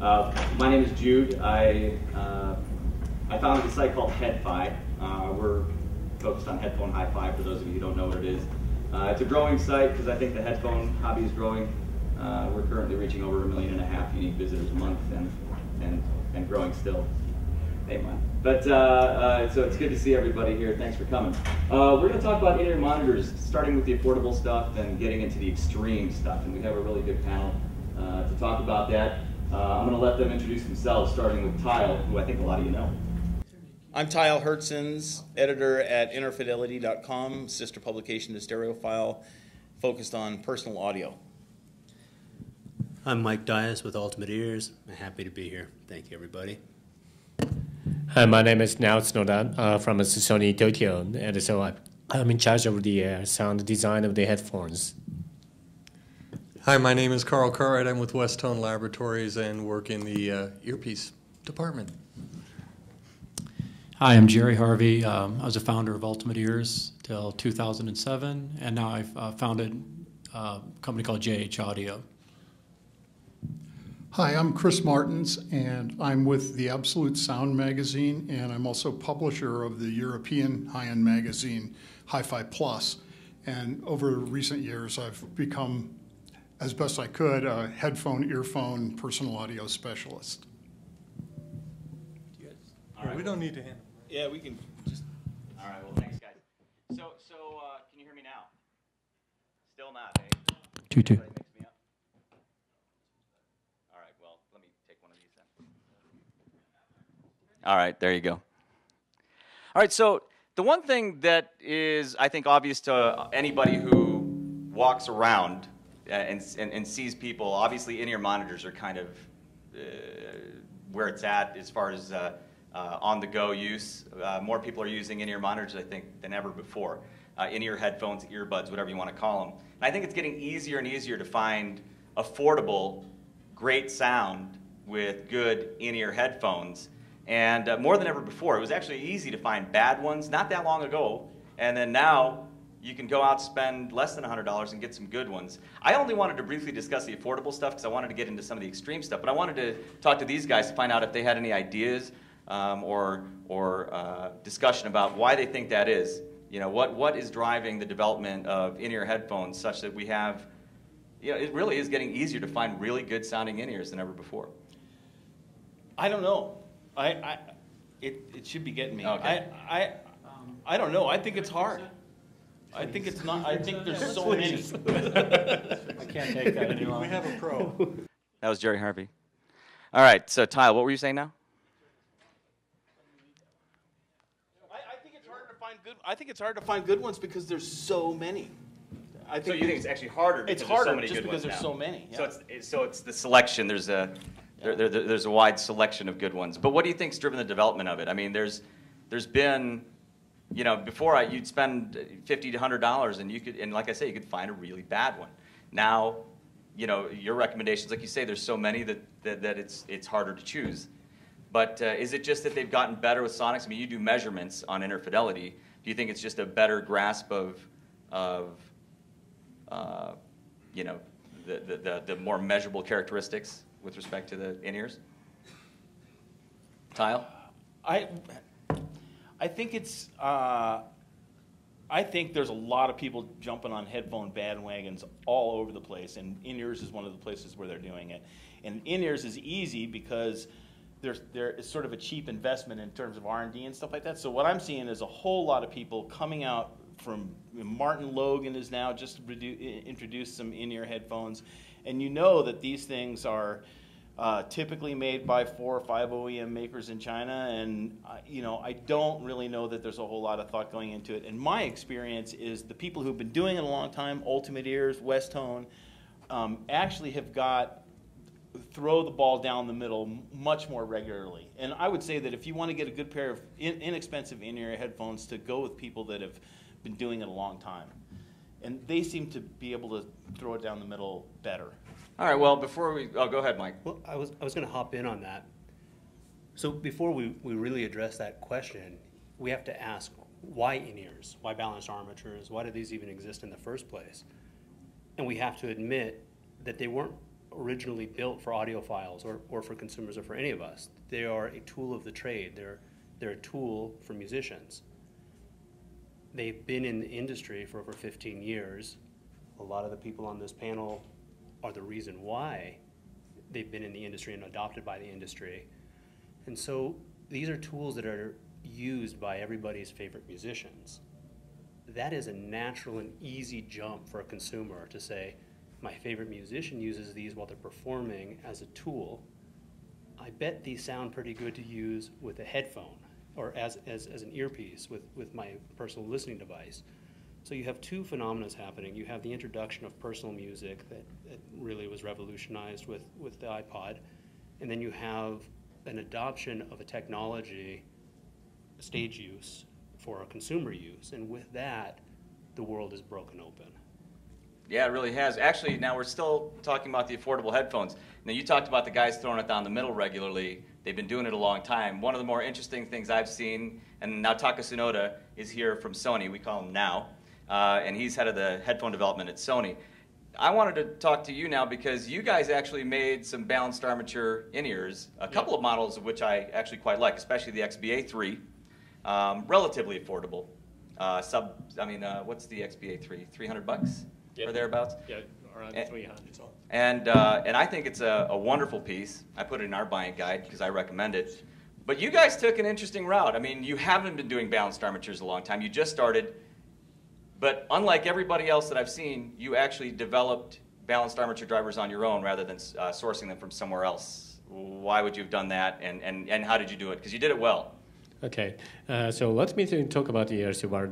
My name is Jude. I founded a site called HeadFi. We're focused on headphone hi-fi, for those of you who don't know what it is. It's a growing site because I think the headphone hobby is growing. We're currently reaching over 1.5 million unique visitors a month and growing still. Hey, man. But so it's good to see everybody here. Thanks for coming. We're going to talk about in-ear monitors, starting with the affordable stuff and getting into the extreme stuff. And we have a really good panel to talk about that. I'm going to let them introduce themselves, starting with Tile, who I think a lot of you know. I'm Tile Hertzens, editor at InnerFidelity.com, sister publication to Stereophile, focused on personal audio. I'm Mike Dias with Ultimate Ears. I'm happy to be here. Thank you, everybody. Hi, my name is Nao Tsunoda from Sony Tokyo, and so I'm in charge of the sound design of the headphones. Hi, my name is Karl Cartwright. I'm with Westone Laboratories and work in the earpiece department. Hi, I'm Harvey. I was a founder of Ultimate Ears till 2007, and now I've founded a company called JHAudio. Hi, I'm Chris Martins, and I'm with the Absolute Sound magazine, and I'm also publisher of the European high-end magazine Hi-Fi Plus. And over recent years, I've become, as best I could, a headphone, earphone, personal audio specialist. All right. We don't need to handle. Yeah, we can just. All right, well, thanks, guys. So can you hear me now? Still not, eh? 2-2. All right, there you go. All right, so the one thing that is, I think, obvious to anybody who walks around and sees people, obviously in-ear monitors are kind of where it's at as far as on-the-go use. More people are using in-ear monitors, I think, than ever before. In-ear headphones, earbuds, whatever you want to call them. And I think it's getting easier and easier to find affordable, great sound with good in-ear headphones. And more than ever before, it was actually easy to find bad ones not that long ago. And then now you can go out, spend less than $100 and get some good ones. I only wanted to briefly discuss the affordable stuff because I wanted to get into some of the extreme stuff. But I wanted to talk to these guys to find out if they had any ideas or discussion about why they think that is. You know, what is driving the development of in-ear headphones such that we have, you know, it really is getting easier to find really good sounding in-ears than ever before. I don't know. It should be getting me. Okay. I don't know. I think it's hard. I think it's not. I think there's so many. I can't take that any longer. We have a pro. That was Harvey. All right, so Tile, what were you saying now? I think it's hard to find good. I think it's hard to find good ones because there's so many. So you think it's actually harder because it's harder there's so many just good because ones there's now. so many. Yeah. So it's the selection. There's a wide selection of good ones. But what do you think's driven the development of it? I mean, there's been, you know, before you'd spend $50 to $100 and like I say, you could find a really bad one. Now, you know, your recommendations, like you say, there's so many that it's harder to choose. But is it just that they've gotten better with sonics? I mean, you do measurements on inner fidelity. Do you think it's just a better grasp of you know, the more measurable characteristics with respect to the in-ears? Tile? I think it's. I think there's a lot of people jumping on headphone bandwagons all over the place, and in-ears is one of the places where they're doing it. And in-ears is easy because there is sort of a cheap investment in terms of R&D and stuff like that. So what I'm seeing is a whole lot of people coming out from Martin Logan is now just introduced some in-ear headphones, and you know that these things are typically made by 4 or 5 OEM makers in China, and you know, I don't really know that there's a whole lot of thought going into it. And my experience is the people who've been doing it a long time, Ultimate Ears, Westone, actually have throw the ball down the middle much more regularly. And I would say that if you want to get a good pair of inexpensive in-ear headphones, to go with people that have been doing it a long time. And they seem to be able to throw it down the middle better. All right, well, before we... Oh, go ahead, Mike. Well, I was going to hop in on that. So before we really address that question, we have to ask, why in-ears? Why balanced armatures? Why do these even exist in the first place? And we have to admit that they weren't originally built for audiophiles or for consumers or for any of us. They are a tool of the trade. They're a tool for musicians. They've been in the industry for over 15 years. A lot of the people on this panel are the reason why they've been in the industry and adopted by the industry. And so these are tools that are used by everybody's favorite musicians. That is a natural and easy jump for a consumer to say, my favorite musician uses these while they're performing as a tool. I bet these sound pretty good to use with a headphone or as an earpiece with my personal listening device. So you have two phenomena happening. You have the introduction of personal music that really was revolutionized with the iPod, and then you have an adoption of a technology, stage use, for a consumer use, and with that, the world is broken open. Yeah, it really has. Actually, now we're still talking about the affordable headphones. Now, you talked about the guys throwing it down the middle regularly. They've been doing it a long time. One of the more interesting things I've seen, and now Taka Tsunoda is here from Sony. We call him Now, and he's head of the headphone development at Sony. I wanted to talk to you now because you guys actually made some balanced armature in-ears, a couple of models of which I actually quite like, especially the XBA3, relatively affordable. What's the XBA3? $300 or thereabouts? Yeah, around 300. And I think it's a wonderful piece. I put it in our buying guide because I recommend it. But you guys took an interesting route. I mean, you haven't been doing balanced armatures a long time. You just started. But unlike everybody else that I've seen, you actually developed balanced armature drivers on your own rather than sourcing them from somewhere else. Why would you have done that, and how did you do it? Because you did it well. Okay, so let me talk about the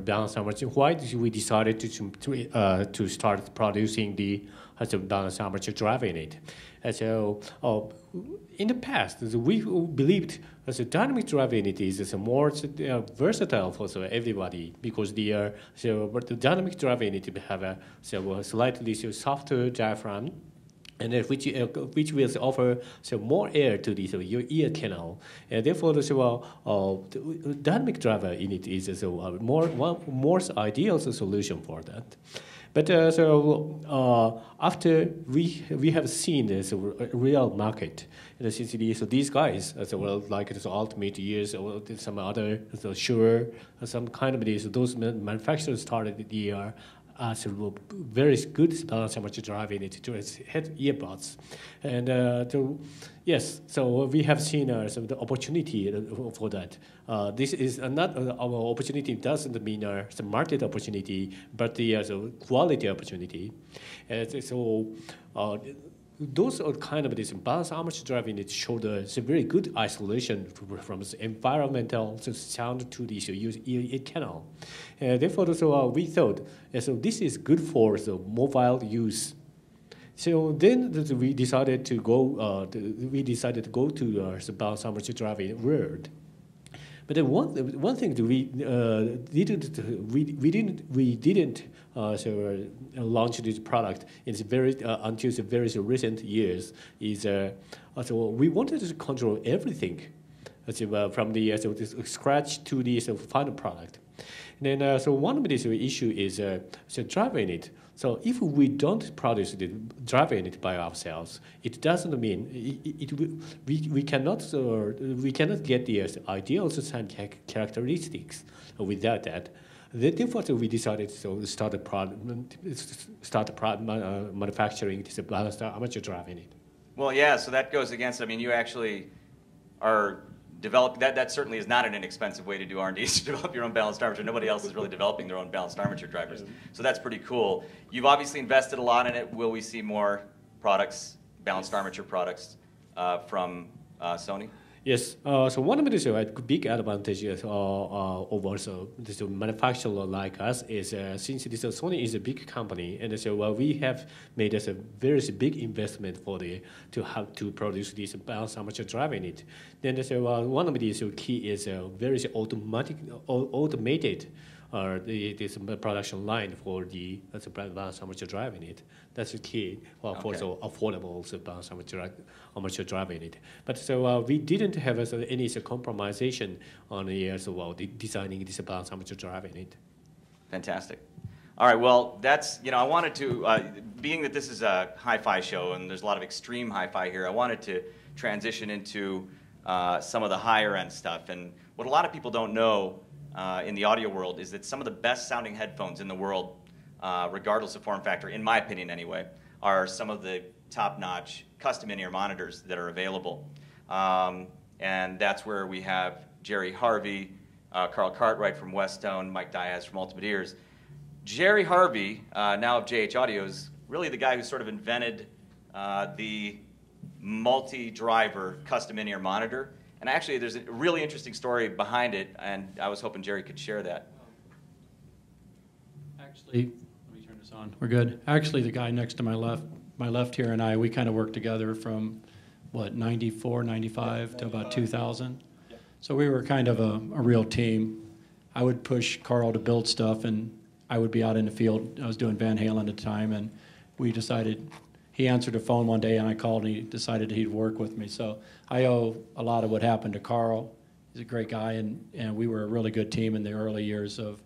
balanced armature. Why did we decided to start producing the balanced armature drive in it? In the past, we believed the dynamic drive unit is more versatile for everybody because the dynamic drive unit have a slightly softer diaphragm, and which will offer more air to your ear canal, and therefore the dynamic driver unit is more ideal solution for that. But after we have seen this real market, and since these guys like the Ultimate Ears or some other Shure, some kind of those manufacturers started the very good balanced armature drive in it to head earbuds, and yes, so we have seen the opportunity for that. This is not our opportunity doesn't mean the market opportunity, but the quality opportunity. Those are kind of this balanced armature drive unit showed a very good isolation from the environmental sound to the ear canal. Therefore, we thought this is good for the mobile use. So then we decided to go. To the balanced armature drive in world. But then one thing that we didn't launch this product until the very recent years is we wanted to control everything from the scratch to the final product. And then one of the issue is drive unit. So if we don't produce the drive unit by ourselves, it doesn't mean we cannot get the ideal sound characteristics without that. Therefore, we decided to start manufacturing this balanced armature drive unit. Well, yeah. So that goes against. I mean, you actually are develop that certainly is not an inexpensive way to do R&D, to develop your own balanced armature. Nobody else is really developing their own balanced armature drivers. So that's pretty cool. You've obviously invested a lot in it. Will we see more products, balanced armature products from Sony? Yes. So one of the big advantages over this manufacturer like us is since this Sony is a big company, and so we have made a very big investment to have to produce this balanced armature drive in it. Then one of these key is very automated this production line for the balanced armature drive in it. That's the key for the affordable balanced armature drive in it. But we didn't have any compromisation on the designing this balanced armature drive in it. Fantastic. All right, well, that's, I wanted to, being that this is a hi-fi show and there's a lot of extreme hi-fi here, I wanted to transition into some of the higher end stuff. And what a lot of people don't know in the audio world is that some of the best sounding headphones in the world, regardless of form factor, in my opinion anyway, are some of the top-notch custom in-ear monitors that are available. And that's where we have Jerry Harvey, Karl Cartwright from Westone, Mike Diaz from Ultimate Ears. Jerry Harvey, now of JHAudio, is really the guy who sort of invented the multi-driver custom in-ear monitor. And actually, there's a really interesting story behind it, and I was hoping Jerry could share that. Actually, let me turn this on. We're good. Actually, the guy next to my left here and I, we kind of worked together from, what, 94, 95 to about 2000. So we were kind of a real team. I would push Karl to build stuff, and I would be out in the field. I was doing Van Halen at the time, and we decided, he answered the phone one day, and I called, and he decided he'd work with me. So I owe a lot of what happened to Karl. He's a great guy, and we were a really good team in the early years of,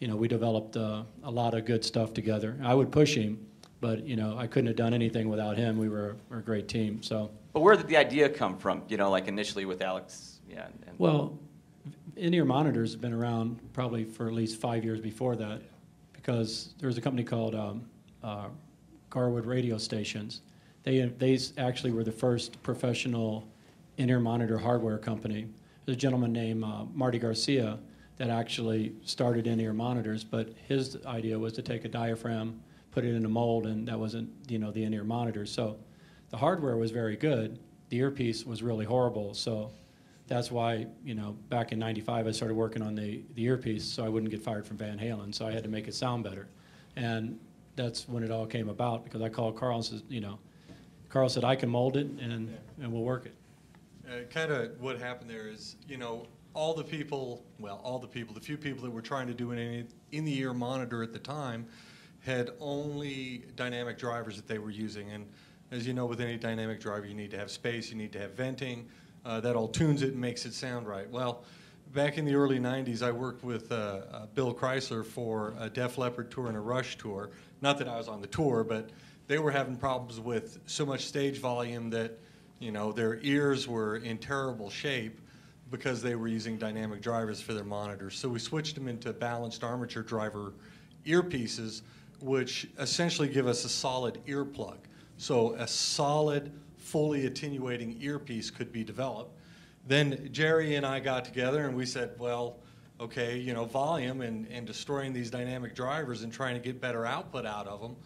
we developed a lot of good stuff together. I would push him, but, I couldn't have done anything without him. We were a great team, so. But where did the idea come from, like initially with Alex? Yeah. Well, in-ear monitors have been around probably for at least 5 years before that, because there was a company called Garwood Radio Stations. They actually were the first professional in-ear monitor hardware company. There's a gentleman named Marty Garcia that actually started in-ear monitors, but his idea was to take a diaphragm, put it in a mold, and that wasn't, the in-ear monitor. So the hardware was very good. The earpiece was really horrible. So that's why, back in '95, I started working on the earpiece so I wouldn't get fired from Van Halen. So I had to make it sound better. And that's when it all came about, because I called Karl and says, Karl said, I can mold it and we'll work it. Kind of what happened there is, the few people that were trying to do an in-the-ear monitor at the time had only dynamic drivers that they were using. And as you know, with any dynamic driver, you need to have space, you need to have venting. That all tunes it and makes it sound right. Well, back in the early 90s, I worked with Bill Chrysler for a Def Leppard tour and a Rush tour. Not that I was on the tour, but they were having problems with so much stage volume that, their ears were in terrible shape because they were using dynamic drivers for their monitors. So we switched them into balanced armature driver earpieces, which essentially give us a solid earplug. So a solid, fully attenuating earpiece could be developed. Then Jerry and I got together and we said, well, okay, volume and destroying these dynamic drivers and trying to get better output out of them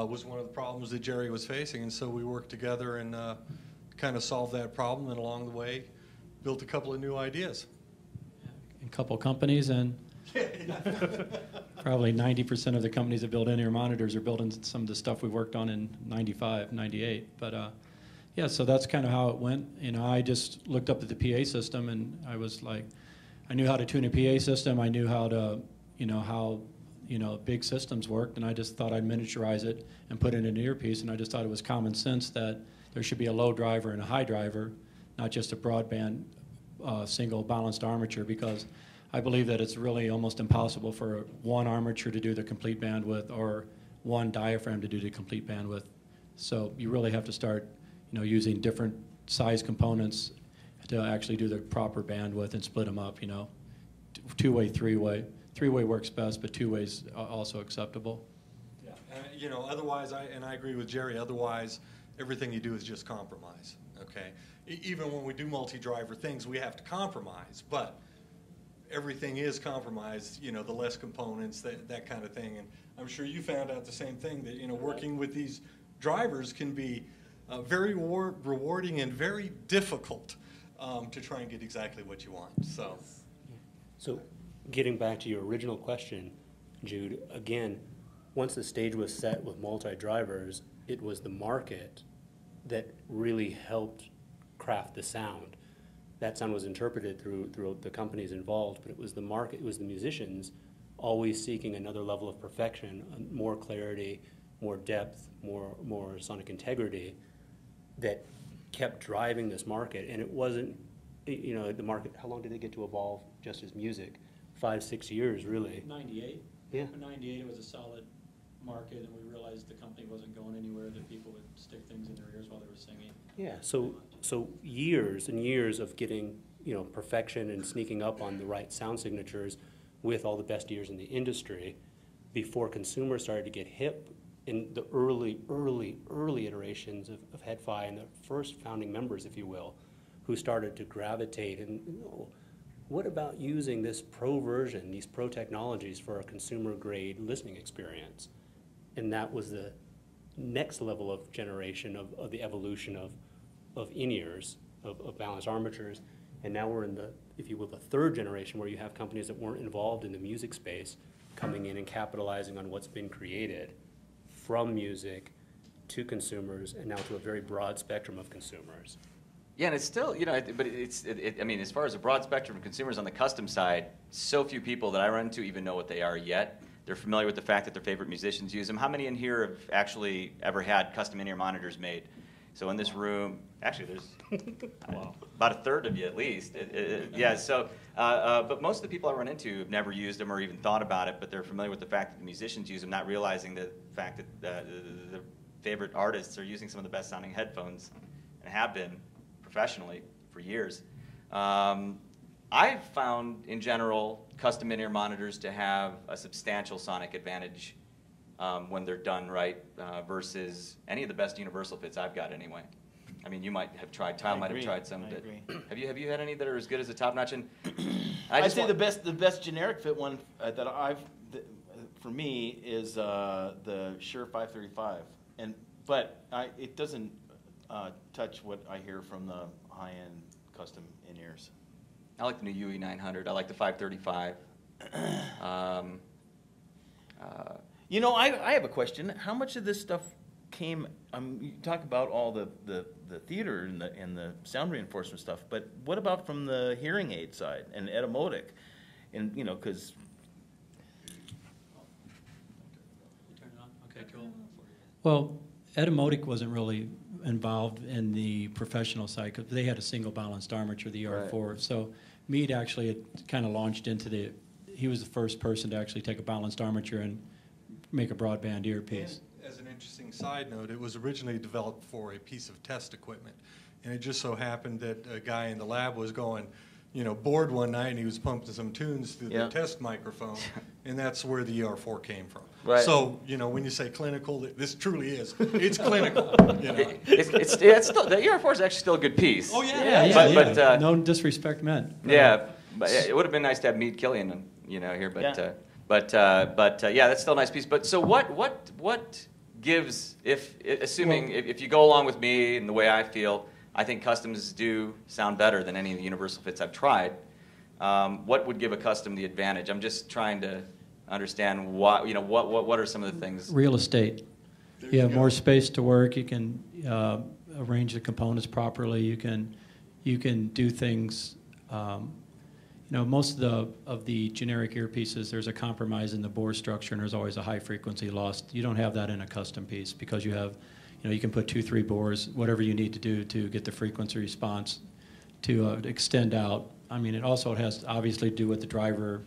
was one of the problems that Jerry was facing. And so we worked together and kind of solved that problem, and along the way built a couple of new ideas. A couple companies, and probably 90% of the companies that build in-ear monitors are building some of the stuff we worked on in '95, '98. But yeah, so that's kind of how it went. I just looked up at the PA system, and I was like, I knew how to tune a PA system. I knew how to, how big systems worked, and I just thought I'd miniaturize it and put it in an earpiece. And I just thought it was common sense that there should be a low driver and a high driver, not just a broadband single balanced armature, because I believe that it's really almost impossible for one armature to do the complete bandwidth or one diaphragm to do the complete bandwidth. So you really have to start, using different size components to actually do the proper bandwidth and split them up, two-way, three-way. Three-way works best, but two-way is also acceptable. Yeah, otherwise, I agree with Jerry, otherwise everything you do is just compromise, okay? Even when we do multi-driver things, we have to compromise, but everything is compromised, the less components, that kind of thing. And I'm sure you found out the same thing, that, working with these drivers can be very rewarding and very difficult to try and get exactly what you want. So getting back to your original question, Jude, again, once the stage was set with multi-drivers, it was the market that really helped craft the sound. That sound was interpreted through the companies involved, but it was the market, it was the musicians always seeking another level of perfection, more clarity, more depth, more sonic integrity, that kept driving this market. And it wasn't, the market, how long did it get to evolve just as music? 5-6 years, really. 98. Yeah. In '98, it was a solid market, and we realized the company wasn't going anywhere, that people would stick things in their ears while they were singing. Yeah, so years and years of getting, perfection and sneaking up on the right sound signatures with all the best ears in the industry before consumers started to get hip in the early iterations of HeadFi and the first founding members, if you will, who started to gravitate and, what about using this pro version, these pro technologies for a consumer grade listening experience? And that was the next level of generation of the evolution of in-ears, of balanced armatures. And now we're in the, if you will, the third generation where you have companies that weren't involved in the music space coming in and capitalizing on what's been created from music to consumers and now to a very broad spectrum of consumers. Yeah, and it's still, but I mean, as far as a broad spectrum of consumers on the custom side, so few people that I run into even know what they are yet. They're familiar with the fact that their favorite musicians use them. How many in here have actually ever had custom in-ear monitors made? So in this room, actually there's about a third of you at least. Yeah, so, but most of the people I run into have never used them or even thought about it, but they're familiar with the fact that the musicians use them, not realizing the fact that the favorite artists are using some of the best sounding headphones and have been professionally for years. I've found, in general, custom in-ear monitors to have a substantial sonic advantage when they're done right versus any of the best universal fits I've got anyway. I mean, you might have tried, Kyle might have tried some. I agree. Have you had any that are as good as the top notch? And I'd say the best generic fit one for me is the Shure 535, but it doesn't touch what I hear from the high-end custom in-ears. I like the new UE 900. I like the 535. I have a question. How much of this stuff came? You talk about all the theater and the sound reinforcement stuff, but what about from the hearing aid side and etymotic? And because Okay, cool. Well, etymotic wasn't really involved in the professional side because they had a single balanced armature, the ER4. Right. So Meade actually had kind of launched into he was the first person to actually take a balanced armature and make a broadband earpiece. And as an interesting side note, it was originally developed for a piece of test equipment. And it just so happened that a guy in the lab was going, bored one night and he was pumping some tunes through the test microphone, and that's where the ER4 came from. Right. So, when you say clinical, this truly is. It's clinical. It's still, the ER4 is actually still a good piece. Oh, yeah. But no disrespect meant. Yeah, but it would have been nice to have Meade Killian, here, but yeah, that's still a nice piece. But so what gives, if you go along with me and the way I feel, I think customs do sound better than any of the universal fits I've tried. What would give a custom the advantage? I'm just trying to understand what are some of the things. Real estate. You have more space to work. You can arrange the components properly. You can do things. Most of the generic earpieces, there's a compromise in the bore structure, and there's always a high frequency loss. You don't have that in a custom piece because you have, you can put 2-3 bores, whatever you need to do to get the frequency response to extend out. I mean, it also has to obviously do with the driver,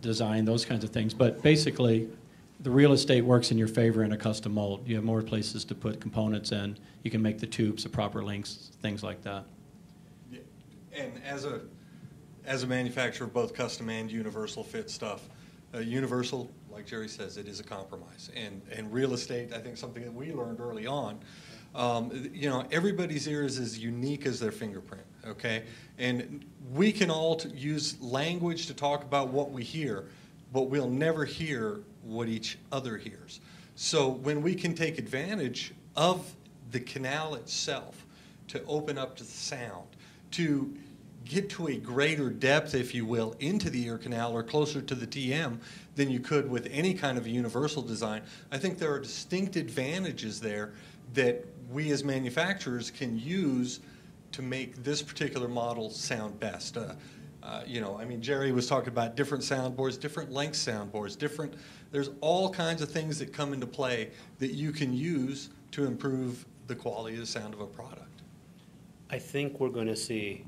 design, those kinds of things. But basically, the real estate works in your favor in a custom mold. You have more places to put components in. You can make the tubes the proper lengths, things like that. Yeah. And as a manufacturer of both custom and universal fit stuff, universal, like Jerry says, it is a compromise. And real estate, I think something that we learned early on, everybody's ear is as unique as their fingerprint, okay? And we can all use language to talk about what we hear, but we'll never hear what each other hears. So when we can take advantage of the canal itself to open up to the sound, to get to a greater depth, if you will, into the ear canal or closer to the TM than you could with any kind of a universal design, I think there are distinct advantages there that we as manufacturers can use to make this particular model sound best. Jerry was talking about different soundboards, different length soundboards, there's all kinds of things that come into play that you can use to improve the quality of the sound of a product. I think we're going to see,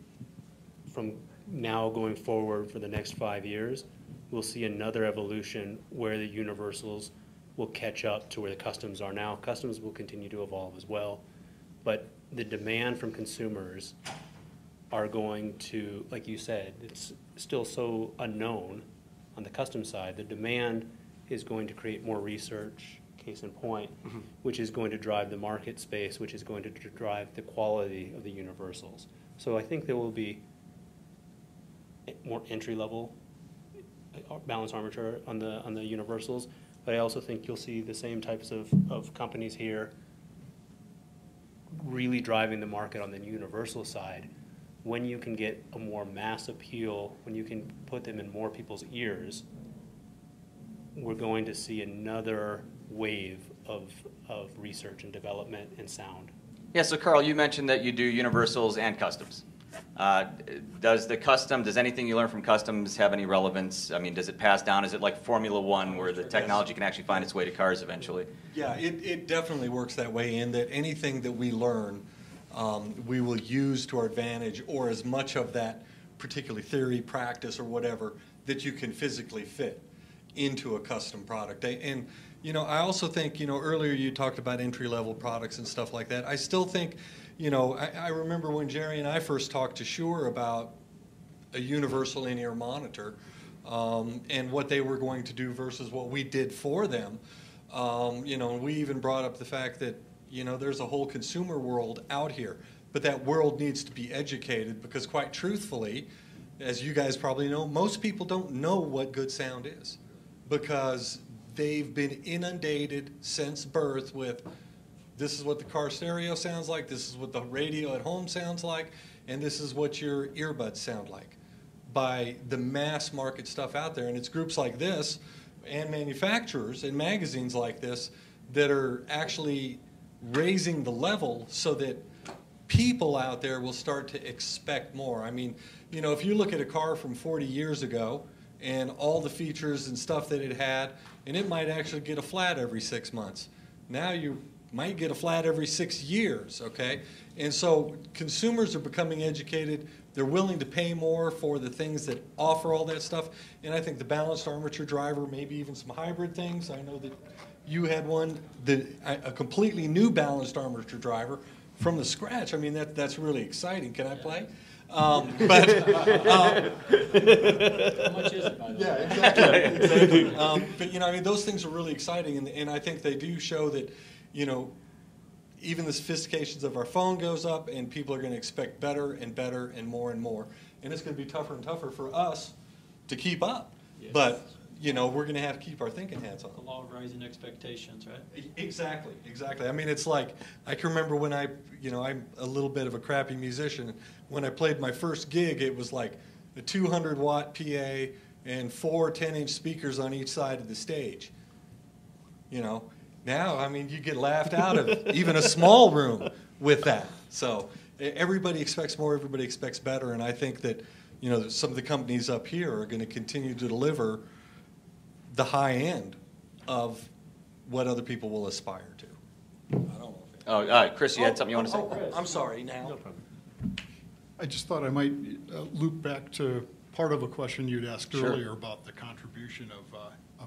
from now going forward for the next 5 years, we'll see another evolution where the universals will catch up to where the customs are now. Customs will continue to evolve as well, but the demand from consumers are going to, like you said, it's still so unknown on the custom side. The demand is going to create more research, case in point, which is going to drive the market space, which is going to drive the quality of the universals. So I think there will be more entry-level balanced armature on the universals, but I also think you'll see the same types of companies here really driving the market on the universal side. When you can get a more mass appeal, when you can put them in more people's ears, we're going to see another wave of research and development and sound. Yeah, so Karl, you mentioned that you do universals and customs. Does anything you learn from customs have any relevance? I mean, does it pass down? Is it like Formula One where the technology can actually find its way to cars eventually? Yeah, it definitely works that way, in that anything that we learn, we will use to our advantage, or as much of that particular theory, practice, or whatever that you can physically fit into a custom product. And you know, I also think, you know, earlier you talked about entry-level products and stuff like that. I still think, you know, I remember when Jerry and I first talked to Shure about a universal in-ear monitor and what they were going to do versus what we did for them. You know, we even brought up the fact that, you know, there's a whole consumer world out here, but that world needs to be educated, because quite truthfully, as you guys probably know, most people don't know what good sound is, because they've been inundated since birth with, this is what the car stereo sounds like, this is what the radio at home sounds like, and this is what your earbuds sound like, by the mass market stuff out there. And it's groups like this and manufacturers and magazines like this that are actually raising the level so that people out there will start to expect more. I mean, you know, if you look at a car from 40 years ago and all the features and stuff that it had, and it might actually get a flat every 6 months. Now you might get a flat every 6 years, okay? And so consumers are becoming educated. They're willing to pay more for the things that offer all that stuff. And I think the balanced armature driver, maybe even some hybrid things. I know that you had one, a completely new balanced armature driver from the scratch. I mean, that's really exciting. Can I play? How much is it, by the way? Yeah, exactly. But, you know, I mean, those things are really exciting, and I think they do show that, you know, even the sophistications of our phone goes up, and people are going to expect better and better and more, and it's going to be tougher and tougher for us to keep up. Yes. But, you know, we're going to have to keep our thinking hats on. The law of rising expectations, right? Exactly, exactly. I mean, it's like, I can remember when I'm a little bit of a crappy musician. When I played my first gig, it was like a 200-watt PA and 4 10-inch speakers on each side of the stage. You know, now, I mean, you get laughed out of even a small room with that. So everybody expects more, everybody expects better, and I think that, you know, some of the companies up here are going to continue to deliver the high end of what other people will aspire to. I don't know. Oh, Chris, you had something you want to say? Oh, I'm sorry, now. No problem. I just thought I might loop back to part of a question you'd asked Sure. earlier about the contribution of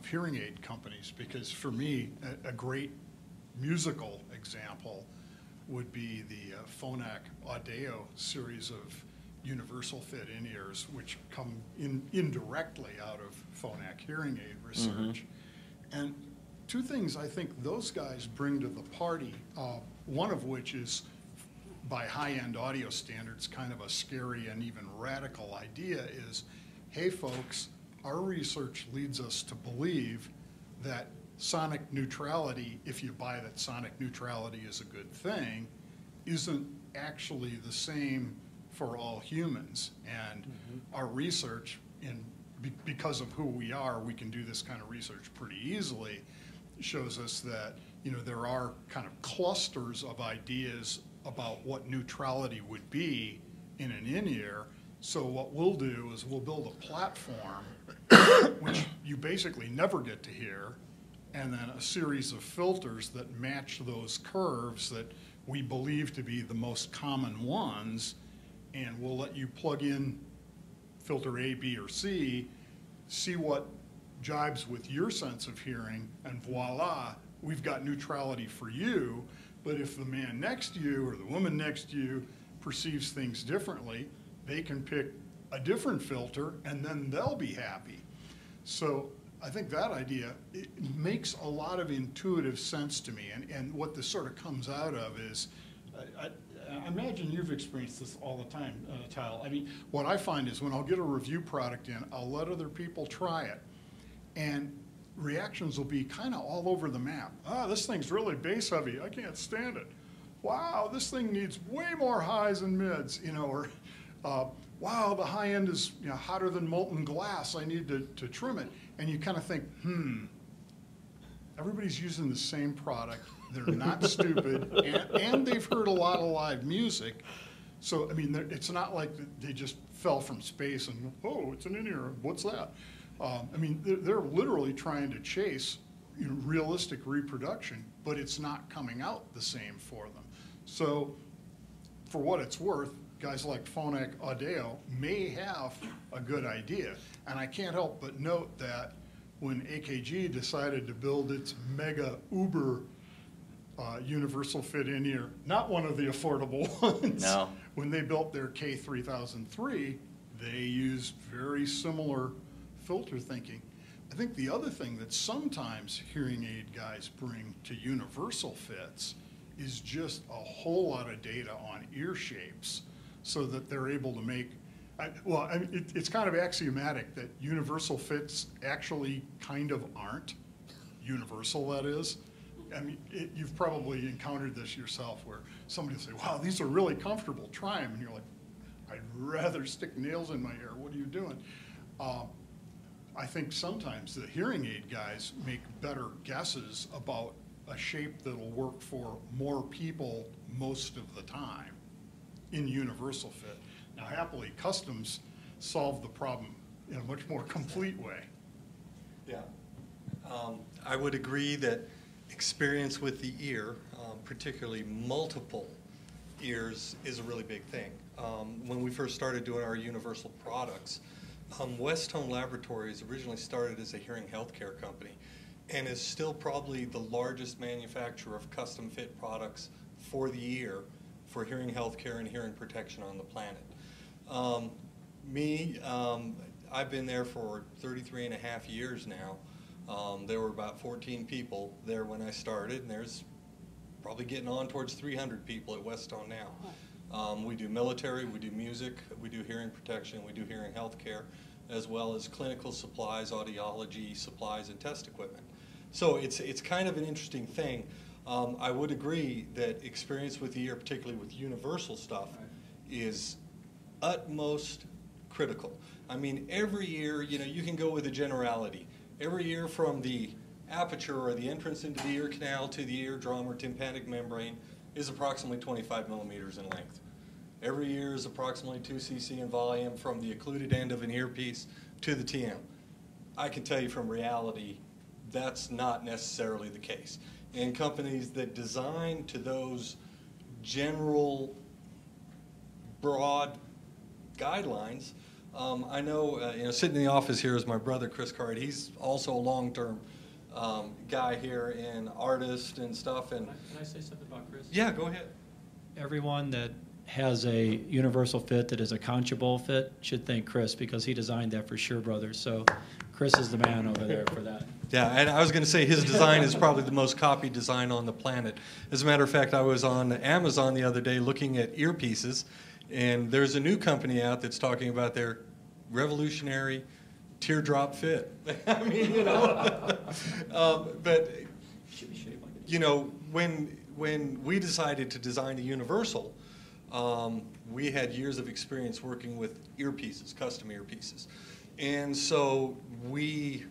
hearing aid companies, because for me, a great musical example would be the Phonak Audio series of universal fit in-ears, which come indirectly out of Phonak hearing aid research. And two things I think those guys bring to the party, one of which is, by high-end audio standards, kind of a scary and even radical idea, is, hey folks, our research leads us to believe that sonic neutrality, if you buy that sonic neutrality is a good thing, isn't actually the same for all humans. And our research, because of who we are, we can do this kind of research pretty easily, shows us that, you know, there are kind of clusters of ideas about what neutrality would be in an in-ear. So what we'll do is we'll build a platform which you basically never get to hear, and then a series of filters that match those curves that we believe to be the most common ones, and we'll let you plug in filter A, B, or C, see what jibes with your sense of hearing, and voila, we've got neutrality for you. But if the man next to you or the woman next to you perceives things differently, they can pick a different filter and then they'll be happy. So I think that idea, it makes a lot of intuitive sense to me. And what this sort of comes out of is, I imagine you've experienced this all the time, Kyle. I mean, what I find is when I'll get a review product in, I'll let other people try it. And reactions will be kind of all over the map. Ah, this thing's really bass heavy. I can't stand it. Wow, this thing needs way more highs and mids, you know, or wow, the high end is, you know, hotter than molten glass. I need to trim it. And you kind of think, everybody's using the same product. They're not stupid, and they've heard a lot of live music. So, I mean, it's not like they just fell from space and, oh, it's an in-ear, what's that? I mean, they're literally trying to chase, you know, realistic reproduction, but it's not coming out the same for them. So, for what it's worth, guys like Phonak Audio may have a good idea. And I can't help but note that when AKG decided to build its mega uber universal fit in-ear, not one of the affordable ones. No. When they built their K3003, they used very similar filter thinking. I think the other thing that sometimes hearing aid guys bring to universal fits is just a whole lot of data on ear shapes so that they're able to make, it's kind of axiomatic that universal fits actually kind of aren't universal, that is. I mean, you've probably encountered this yourself where somebody will say, wow, these are really comfortable, try them. And you're like, I'd rather stick nails in my ear, what are you doing? I think sometimes the hearing aid guys make better guesses about a shape that'll work for more people most of the time in universal fit. Now, happily, customs solve the problem in a much more complete way. Yeah. I would agree that experience with the ear, particularly multiple ears, is a really big thing. When we first started doing our universal products, Westone Laboratories originally started as a hearing healthcare company and is still probably the largest manufacturer of custom fit products for the ear for hearing healthcare and hearing protection on the planet. I've been there for 33 and a half years now. There were about 14 people there when I started, and there's probably getting on towards 300 people at Westone now. We do military, we do music, we do hearing protection, we do hearing healthcare, as well as clinical supplies, audiology supplies, and test equipment. So it's kind of an interesting thing. I would agree that experience with the ear, particularly with universal stuff, is utmost critical. I mean, every ear, you know, you can go with a generality. Every ear from the aperture or the entrance into the ear canal to the eardrum or tympanic membrane is approximately 25 millimeters in length. Every ear is approximately 2 cc in volume from the occluded end of an earpiece to the TM. I can tell you from reality, that's not necessarily the case. And companies that design to those general, broad guidelines, I know, sitting in the office here is my brother, Chris Karl. He's also a long-term guy here and artist and stuff. And Can I say something about Chris? Yeah, go ahead. Everyone that has a universal fit that is a conchable fit should thank Chris because he designed that for Sure Brothers. So Chris is the man over there for that. Yeah, and I was going to say his design is probably the most copied design on the planet. As a matter of fact, I was on Amazon the other day looking at earpieces, and there's a new company out that's talking about their revolutionary teardrop fit. I mean, you know, but you know, when we decided to design a universal, we had years of experience working with earpieces, custom earpieces, and so we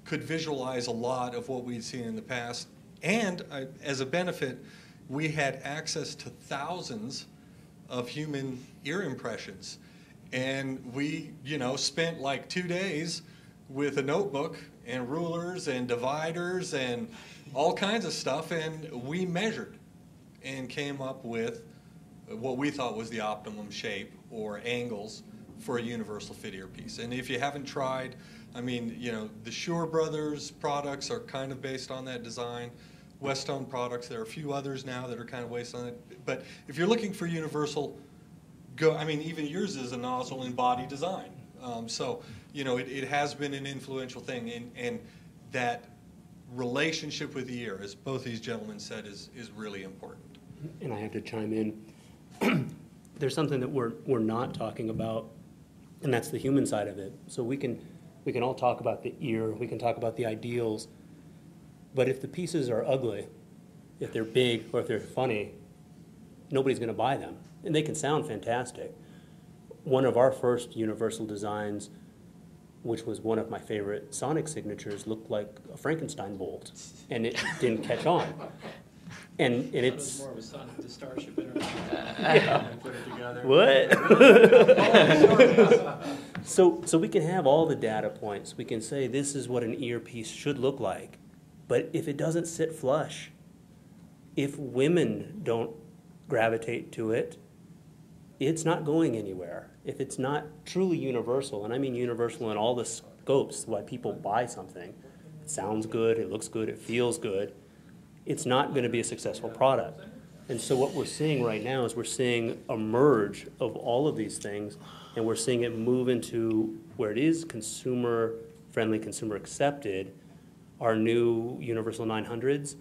could visualize a lot of what we'd seen in the past. And as a benefit, we had access to thousands of human ear impressions. And we, you know, spent like 2 days with a notebook and rulers and dividers and all kinds of stuff, and we measured and came up with what we thought was the optimum shape or angles for a universal fit earpiece. And if you haven't tried I mean, you know, the Shure Brothers products are kind of based on that design. Westone products, there are a few others now that are kind of based on it. But if you're looking for universal, I mean, even yours is a nozzle in body design. So, you know, it has been an influential thing, and that relationship with the ear, as both these gentlemen said, is really important. And I have to chime in. There's something that we're not talking about, and that's the human side of it. So we can all talk about the ear, we can talk about the ideals, but if the pieces are ugly, if they're big or if they're funny, nobody's going to buy them. And they can sound fantastic. One of our first universal designs, which was one of my favorite sonic signatures, looked like a Frankenstein bolt, and it didn't catch on. And it's more of a Sonic to Starship Enterprise. Yeah. Put it together. What? So we can have all the data points. We can say this is what an earpiece should look like. But if it doesn't sit flush, if women don't gravitate to it, it's not going anywhere. If it's not truly universal, and I mean universal in all the scopes, why people buy something, it sounds good, it looks good, it feels good, it's not going to be a successful product. And so what we're seeing right now is we're seeing a merge of all of these things, and we're seeing it move into where it is consumer-friendly, consumer-accepted. Our new Universal 900s,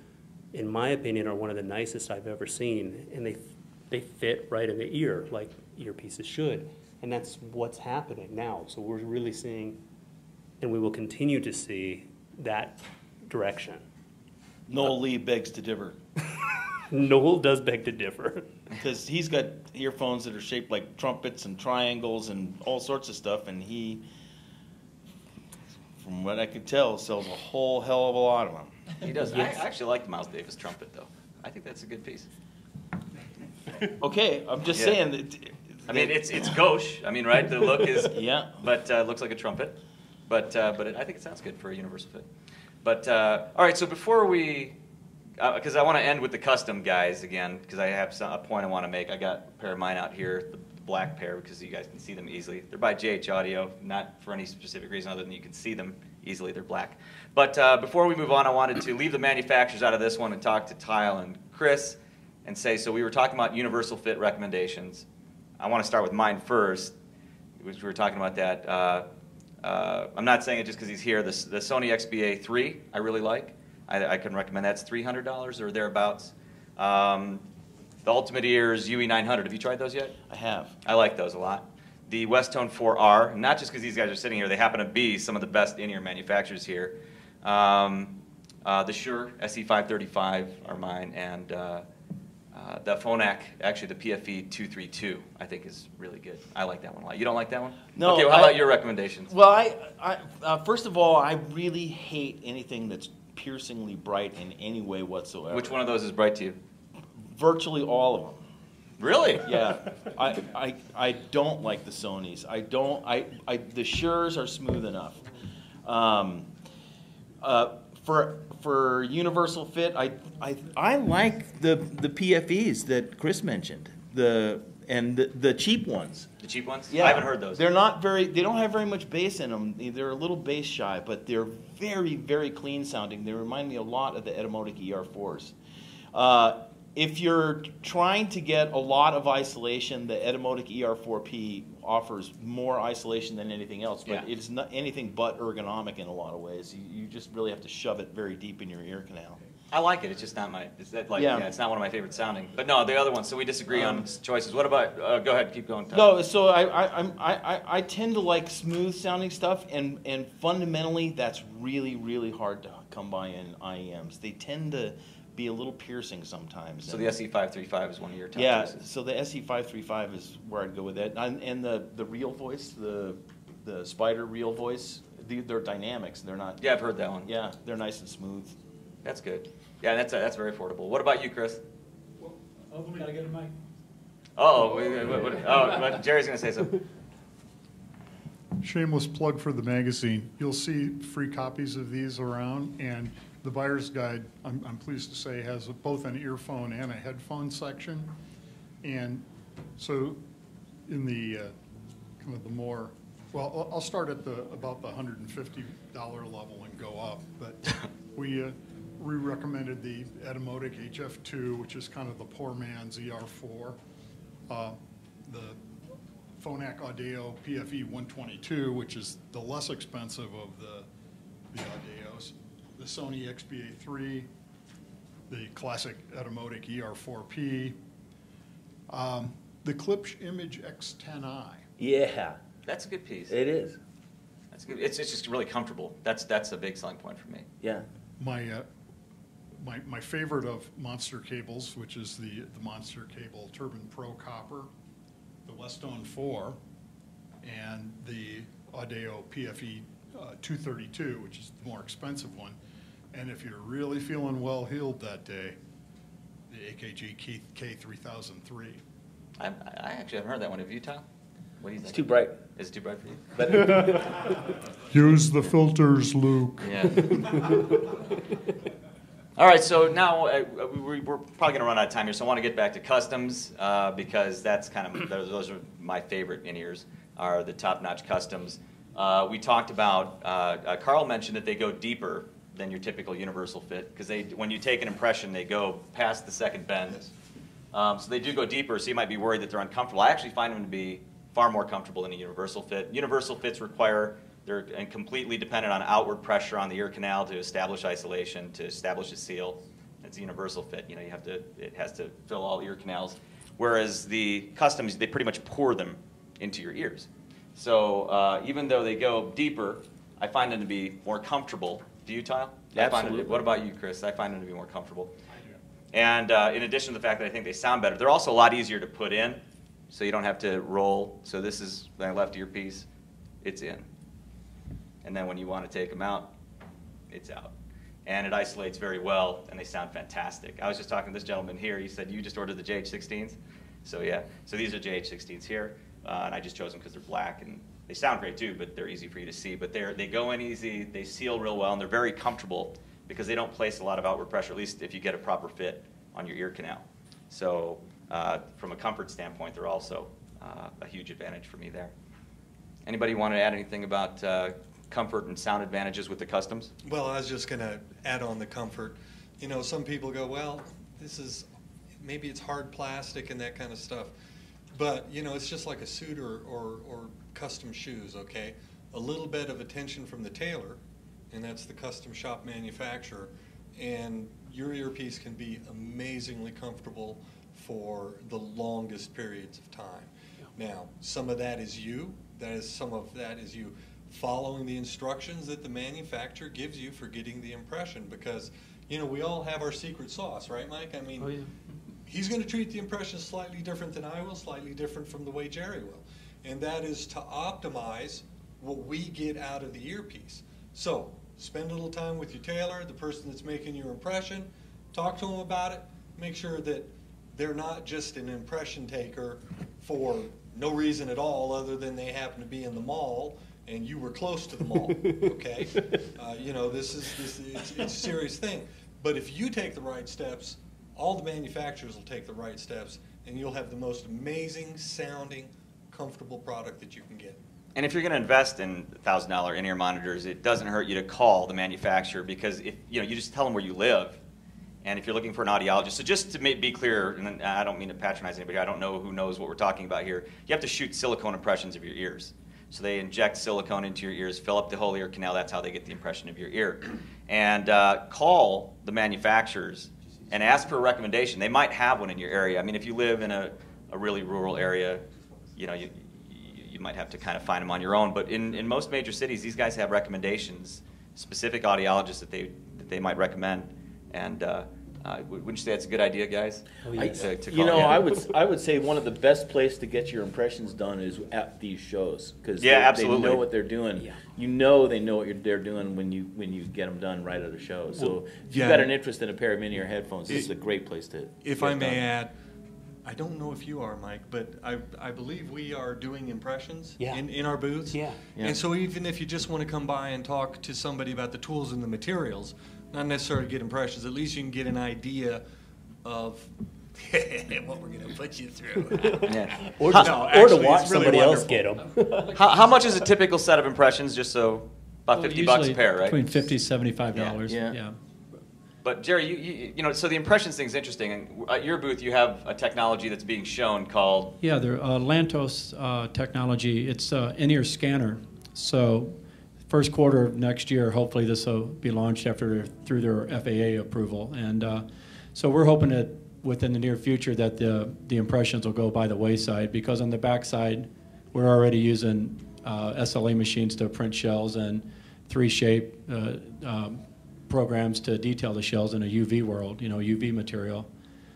in my opinion, are one of the nicest I've ever seen, and they fit right in the ear, like earpieces should. And that's what's happening now. So we're really seeing, and we will continue to see, that direction. Noel Lee begs to differ. Noel does beg to differ. Because he's got earphones that are shaped like trumpets and triangles and all sorts of stuff, and he, from what I can tell, sells a whole hell of a lot of them. He does. Yes. I actually like the Miles Davis trumpet, though. I think that's a good piece. Okay, I'm just saying that. I mean, it's gauche. I mean, right? The look is, Yeah. but looks like a trumpet. But I think it sounds good for a universal fit. But all right, so before we, because I want to end with the custom guys again, because I have a point I want to make. I got a pair of mine out here, the black pair, because you guys can see them easily. They're by JHAudio, not for any specific reason other than you can see them easily. They're black. But before we move on, I wanted to leave the manufacturers out of this one and talk to Tile and Chris and say, so we were talking about universal fit recommendations. I want to start with mine first, which we were talking about that. I'm not saying it just because he's here. The Sony XBA3 I really like. I can recommend that's $300 or thereabouts. The Ultimate Ears UE900. Have you tried those yet? I have. I like those a lot. The Westone 4R, not just because these guys are sitting here, they happen to be some of the best in-ear manufacturers here. The Shure SE535 are mine, and the Phonak, actually the PFE 232, I think is really good. I like that one a lot. You don't like that one? No. Okay, well, how about your recommendations? Well, first of all, I really hate anything that's piercingly bright in any way whatsoever. Which one of those is bright to you? Virtually all of them. Really? Yeah. I don't like the Sonys. The Shures are smooth enough. For universal fit, I like the PFEs that Chris mentioned, the cheap ones. The cheap ones? Yeah, I haven't heard those. They don't have very much bass in them. They're a little bass shy, but they're very, very clean sounding. They remind me a lot of the Etymotic ER4s. If you're trying to get a lot of isolation, the Etymotic ER4P offers more isolation than anything else, but it's not anything but ergonomic in a lot of ways. You just really have to shove it very deep in your ear canal. I like it. It's just not my. It's not one of my favorite sounding. But no, the other ones. So we disagree on choices. What about? Go ahead, keep going. Tom. No, so I tend to like smooth sounding stuff, and fundamentally that's really, really hard to come by in IEMs. They tend to be a little piercing sometimes. So the SE535 is one of your top choices. So the SE535 is where I'd go with that, and the real voice, the Spider real voice. They're dynamics. They're not. Yeah, I've heard that one. Yeah, they're nice and smooth. That's good. Yeah, that's very affordable. What about you, Chris? Well, we gotta get a mic. But Jerry's gonna say something. Shameless plug for the magazine. You'll see free copies of these around, and the buyer's guide, I'm pleased to say, has both an earphone and a headphone section. And so in the kind of the more Well, I'll start at about the $150 level and go up, but we recommended the Etymotic HF2, which is kind of the poor man's ER4, the Phonak Audio PFE 122, which is the less expensive of the Audios, the Sony XBA3, the classic Etymotic ER4P, the Klipsch Image X10i. Yeah, That's a good piece. it is. That's good. It's just really comfortable. That's a big selling point for me. Yeah. My favorite of Monster cables, which is the Monster Cable Turbine Pro Copper, the Westone 4, and the Audio PFE 232, which is the more expensive one. And if you're really feeling well-heeled that day, the AKG K3003. I actually haven't heard that one. Have you, Tom? What do you think? It's too bright. Is it too bright for you? But Use the filters, Luke. Yeah. All right, so now we're probably going to run out of time here, so I want to get back to customs because that's kind of, those are my favorite in-ears, are the top-notch customs. We talked about, Karl mentioned that they go deeper than your typical universal fit because when you take an impression, they go past the second bend. Yes. So they do go deeper, so you might be worried that they're uncomfortable. I actually find them to be far more comfortable than a universal fit. Universal fits they're completely dependent on outward pressure on the ear canal to establish isolation, to establish a seal. It's a universal fit. You know, it has to fill all ear canals. Whereas the customs, they pretty much pour them into your ears. So even though they go deeper, I find them to be more comfortable. Do you, Tyle? Absolutely. What about you, Chris? I find them to be more comfortable. I do. And in addition to the fact that I think they sound better, they're also a lot easier to put in, so you don't have to roll. So this is my left earpiece. It's in. And then when you want to take them out, it's out. And it isolates very well, and they sound fantastic. I was just talking to this gentleman here. He said, you just ordered the JH16s? So yeah, so these are JH16s here, and I just chose them because they're black, and they sound great too, but they're easy for you to see. But they go in easy, they seal real well, and they're very comfortable because they don't place a lot of outward pressure, at least if you get a proper fit on your ear canal. So from a comfort standpoint, they're also a huge advantage for me there. Anybody want to add anything about comfort and sound advantages with the customs? Well, I was just going to add on the comfort. You know, some people go, well, maybe it's hard plastic and that kind of stuff. But, you know, it's just like a suit or custom shoes, okay? A little bit of attention from the tailor, and that's the custom shop manufacturer, and your earpiece can be amazingly comfortable for the longest periods of time. Yeah. Now, some of that is you. Some of that is you following the instructions that the manufacturer gives you for getting the impression, because, you know, we all have our secret sauce, right, Mike? I mean, Oh, yeah. He's going to treat the impression slightly different than I will, slightly different from the way Jerry will. And that is to optimize what we get out of the earpiece. So spend a little time with your tailor, the person that's making your impression, talk to them about it, make sure that they're not just an impression taker for no reason at all other than they happen to be in the mall and you were close to the mall, okay? You know, it's a serious thing. But if you take the right steps, all the manufacturers will take the right steps, and you'll have the most amazing sounding, comfortable product that you can get. And if you're going to invest in $1,000 in-ear monitors, it doesn't hurt you to call the manufacturer, because if you just tell them where you live, and if you're looking for an audiologist. So just to be clear, and I don't mean to patronize anybody, I don't know who knows what we're talking about here. You have to shoot silicone impressions of your ears. So they inject silicone into your ears, fill up the whole ear canal. That's how they get the impression of your ear. And call the manufacturers and ask for a recommendation. They might have one in your area. I mean, if you live in a really rural area, you might have to kind of find them on your own. But in most major cities, these guys have recommendations, specific audiologists that they might recommend. And wouldn't you say that's a good idea, guys? Oh, yeah. To you call? know, Yeah. I would say one of the best places to get your impressions done is at these shows, because Yeah, they absolutely. know what they're doing. Yeah. You know they know what they're doing when you get them done right at a show. So if you've yeah. got an interest in a pair of in-ear headphones, this is a great place to. If get I may done. add, I don't know if you are, Mike, but I believe we are doing impressions Yeah. in our booths. Yeah. Yeah. And so even if you just want to come by and talk to somebody about the tools and the materials, not necessarily get impressions, at least you can get an idea of what we're going to put you through. Yeah. Or, No, just, or actually, to watch it's really somebody else wonderful. get them. How much is a typical set of impressions? Just so about Well, $50 a usually pair, right? Between $50 Yeah. yeah. But Jerry, you know, so the impressions thing's interesting. And at your booth, you have a technology that's being shown called. Yeah, they're Lantos technology. It's in-ear scanner. So, first quarter of next year, hopefully this will be launched through their FAA approval. And so we're hoping that within the near future that the impressions will go by the wayside, because on the backside, we're already using SLA machines to print shells and 3-shape programs to detail the shells in a UV world, you know, UV material.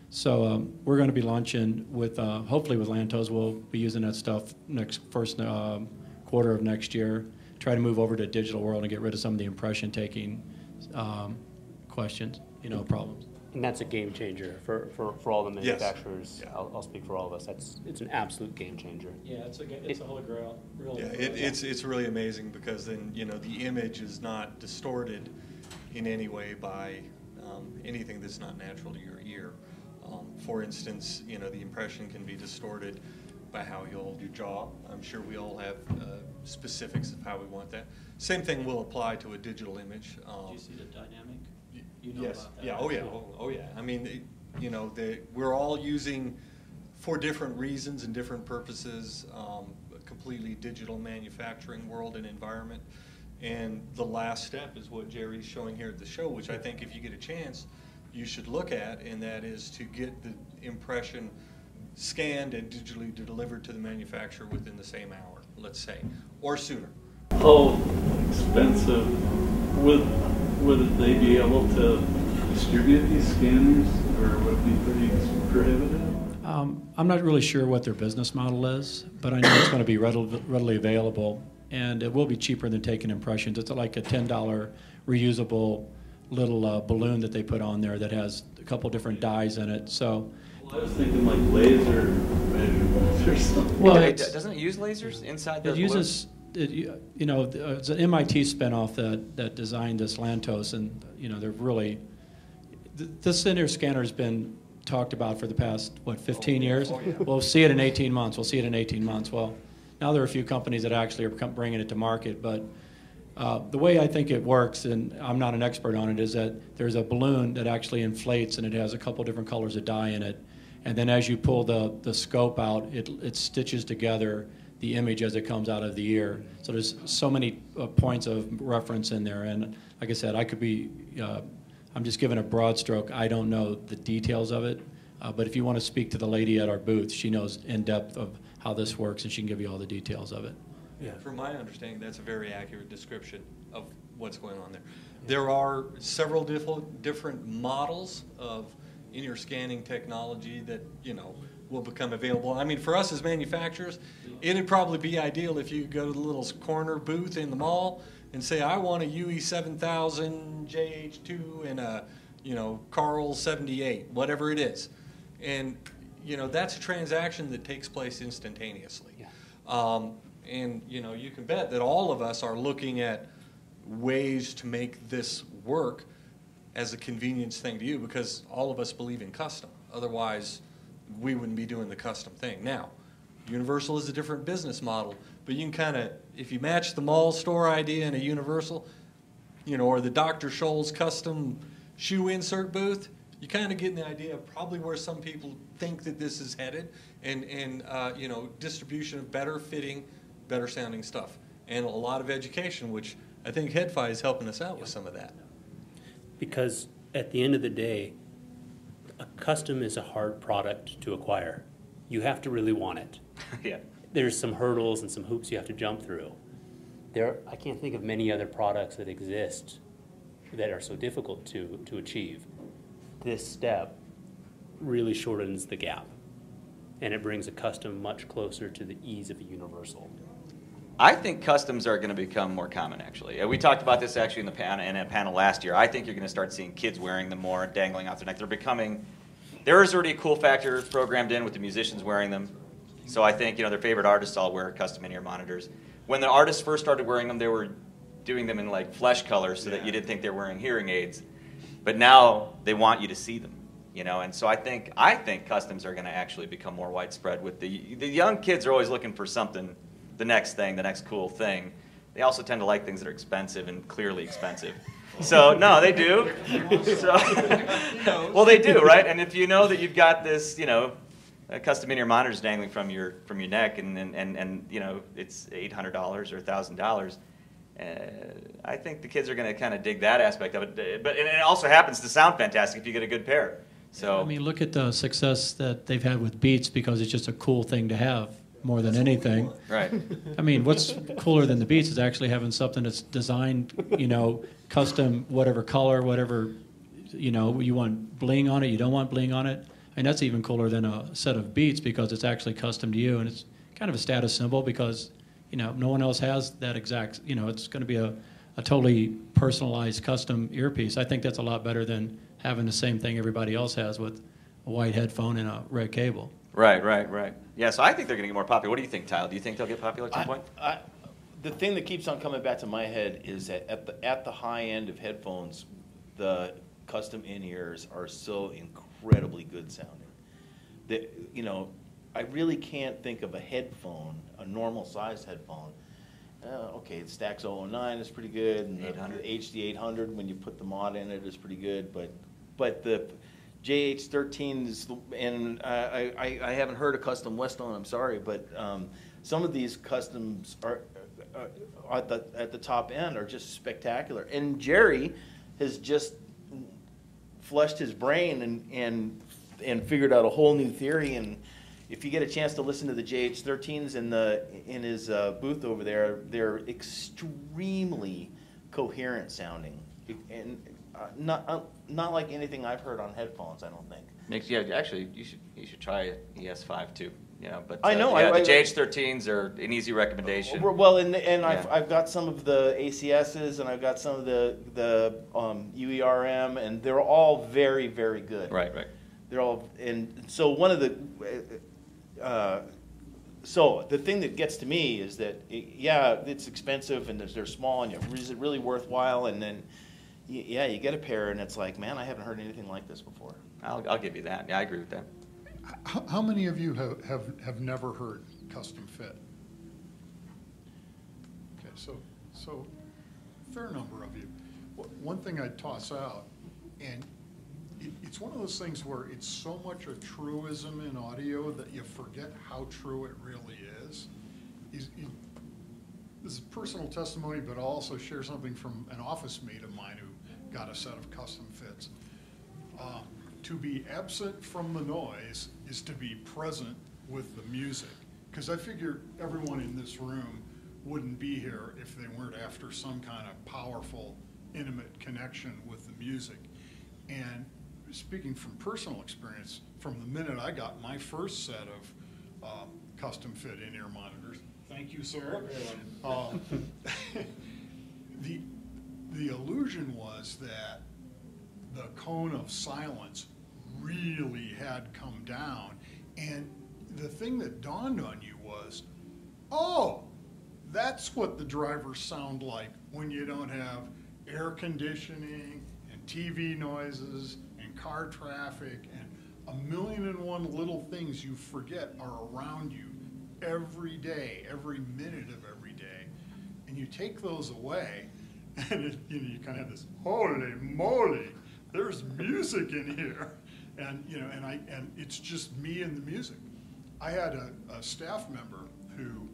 So we're going to be launching with, hopefully with Lantos, we'll be using that stuff first quarter of next year, try to move over to a digital world and get rid of some of the impression taking questions, you know, problems. And that's a game changer for all the Yes. manufacturers. Yeah. I'll speak for all of us. It's an absolute game changer. Yeah, it's a holy grail. Really. Yeah, it's really amazing because then, you know, the image is not distorted in any way by anything that's not natural to your ear. For instance, you know, the impression can be distorted by how you hold your jaw. I'm sure we all have specifics of how we want that. Same thing will apply to a digital image. Do you see the dynamic? You know Yes. about that. Yeah. Oh yeah. Oh yeah. I mean, you know, we're all using, for different reasons and different purposes, a completely digital manufacturing world and environment. And the last step is what Jerry's showing here at the show, which I think if you get a chance, you should look at, and that is to get the impression scanned and digitally delivered to the manufacturer within the same hour, let's say, or sooner. How expensive would they be able to distribute these scanners, or would it be pretty prohibitive? I'm not really sure what their business model is, but I know it's going to be readily available, and it will be cheaper than taking impressions. It's like a $10 reusable little balloon that they put on there that has a couple different dyes in it. So, Well, I was thinking like laser measurements or something. well, Doesn't it use lasers inside the it uses, you know, it's an MIT spinoff that designed this Lantos, and you know they're really. This in-ear scanner has been talked about for the past 15 years. Oh, yeah. We'll see it in 18 months. We'll see it in 18 months. Well, now there are a few companies that actually are bringing it to market, but the way I think it works, and I'm not an expert on it, is that there's a balloon that actually inflates, and it has a couple different colors of dye in it, and then as you pull the scope out, it stitches together the image as it comes out of the ear. So there's so many points of reference in there, and like I said, I could be. I'm just giving a broad stroke. I don't know the details of it, but if you want to speak to the lady at our booth, she knows in depth of how this works, and she can give you all the details of it. Yeah. From my understanding, that's a very accurate description of what's going on there. There are several different models of in-ear scanning technology that, you know, will become available. I mean, for us as manufacturers, it'd probably be ideal if you go to the little corner booth in the mall and say, I want a UE7000 JH2 and a, you know, Karl 78, whatever it is. And, you know, that's a transaction that takes place instantaneously. Yeah. And, you know, you can bet that all of us are looking at ways to make this work as a convenience thing to you, because all of us believe in custom. Otherwise, we wouldn't be doing the custom thing. Now, Universal is a different business model, but you can kind of, if you match the mall store idea in a Universal, you know, or the Dr. Scholl's custom shoe insert booth, you kind of get the idea of probably where some people think that this is headed, and you know, distribution of better fitting, better sounding stuff, and a lot of education, which I think HeadFi is helping us out with some of that. Because at the end of the day, a custom is a hard product to acquire. You have to really want it. Yeah. There's some hurdles and some hoops you have to jump through. I can't think of many other products that exist that are so difficult to achieve. This step really shortens the gap, and it brings a custom much closer to the ease of a universal. I think customs are going to become more common, actually. We talked about this actually in a panel last year. I think you're going to start seeing kids wearing them more, dangling off their neck. There is already a cool factor programmed in with the musicians wearing them. So I think, you know, their favorite artists all wear custom in-ear monitors. When the artists first started wearing them, they were doing them in like flesh colors so that you didn't think they were wearing hearing aids. But now they want you to see them. You know, and so I think customs are going to actually become more widespread. With the young kids are always looking for something, the next thing, the next cool thing. They also tend to like things that are expensive and clearly expensive. So no, they do. So, well, they do, right? And if you know that you've got this, you know, custom in-ear monitors dangling from your neck, and you know it's $800 or $1,000. I think the kids are going to kind of dig that aspect of it. But it also happens to sound fantastic if you get a good pair. So I mean, look at the success that they've had with Beats because it's just a cool thing to have more than anything. Right. I mean, what's cooler than the Beats is actually having something that's designed, you know, custom, whatever color, whatever, you know, you want bling on it, you don't want bling on it. And that's even cooler than a set of Beats because it's actually custom to you, and it's kind of a status symbol because, you know, no one else has that exact, you know, it's going to be a totally personalized custom earpiece. I think that's a lot better than having the same thing everybody else has with a white headphone and a red cable. Right. Yeah, so I think they're going to get more popular. What do you think, Tyler? Do you think they'll get popular at some point? The thing that keeps on coming back to my head is that at the high end of headphones, the custom in-ears are so incredibly good sounding that, you know, I really can't think of a headphone, a normal sized headphone. Okay, the Stax 009 is pretty good, and the HD 800 when you put the mod in it is pretty good, but the JH13 is, and I haven't heard a custom Westone, I'm sorry, but some of these customs are at the top end are just spectacular. And Jerry has just flushed his brain and figured out a whole new theory. And if you get a chance to listen to the JH13s in his booth over there, they're extremely coherent sounding, and not like anything I've heard on headphones, I don't think. Yeah, actually, you should try ES5 too. Yeah, but I know. Yeah, the JH13s are an easy recommendation. Well, and I've got some of the ACSs, and I've got some of the UERM, and they're all very, very good. Right. They're all, and so one of the so the thing that gets to me is that it's expensive and they're small, and is it really worthwhile? And then you get a pair and it's like, man, I haven't heard anything like this before. I'll give you that. Yeah, I agree with that. How many of you have never heard custom fit? Okay, so fair number of you. One thing I'd toss out, and it's one of those things where it's so much a truism in audio that you forget how true it really is. This is personal testimony, but I'll also share something from an office mate of mine who got a set of custom fits. To be absent from the noise is to be present with the music. Because I figure everyone in this room wouldn't be here if they weren't after some kind of powerful, intimate connection with the music. And speaking from personal experience, from the minute I got my first set of custom fit in-ear monitors, thank you, sir. The illusion was that the cone of silence really had come down, and the thing that dawned on you was, oh, that's what the drivers sound like when you don't have air conditioning and TV noises and car traffic and 1,000,001 little things you forget are around you every day, every minute of every day, and you take those away, and you kind of have this, holy moly, there's music in here, and and it's just me and the music. I had a staff member who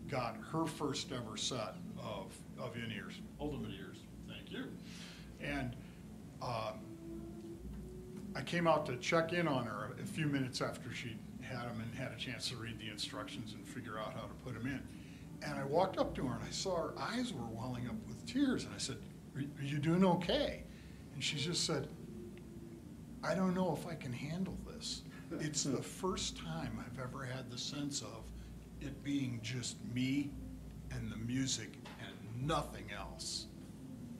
got her first ever set of in-ears, ultimate ears, thank you, and I came out to check in on her a few minutes after she had them and had a chance to read the instructions and figure out how to put them in. And I walked up to her and I saw her eyes were welling up with tears, and I said, are you doing okay? And she just said, I don't know if I can handle this. It's the first time I've ever had the sense of it being just me and the music and nothing else.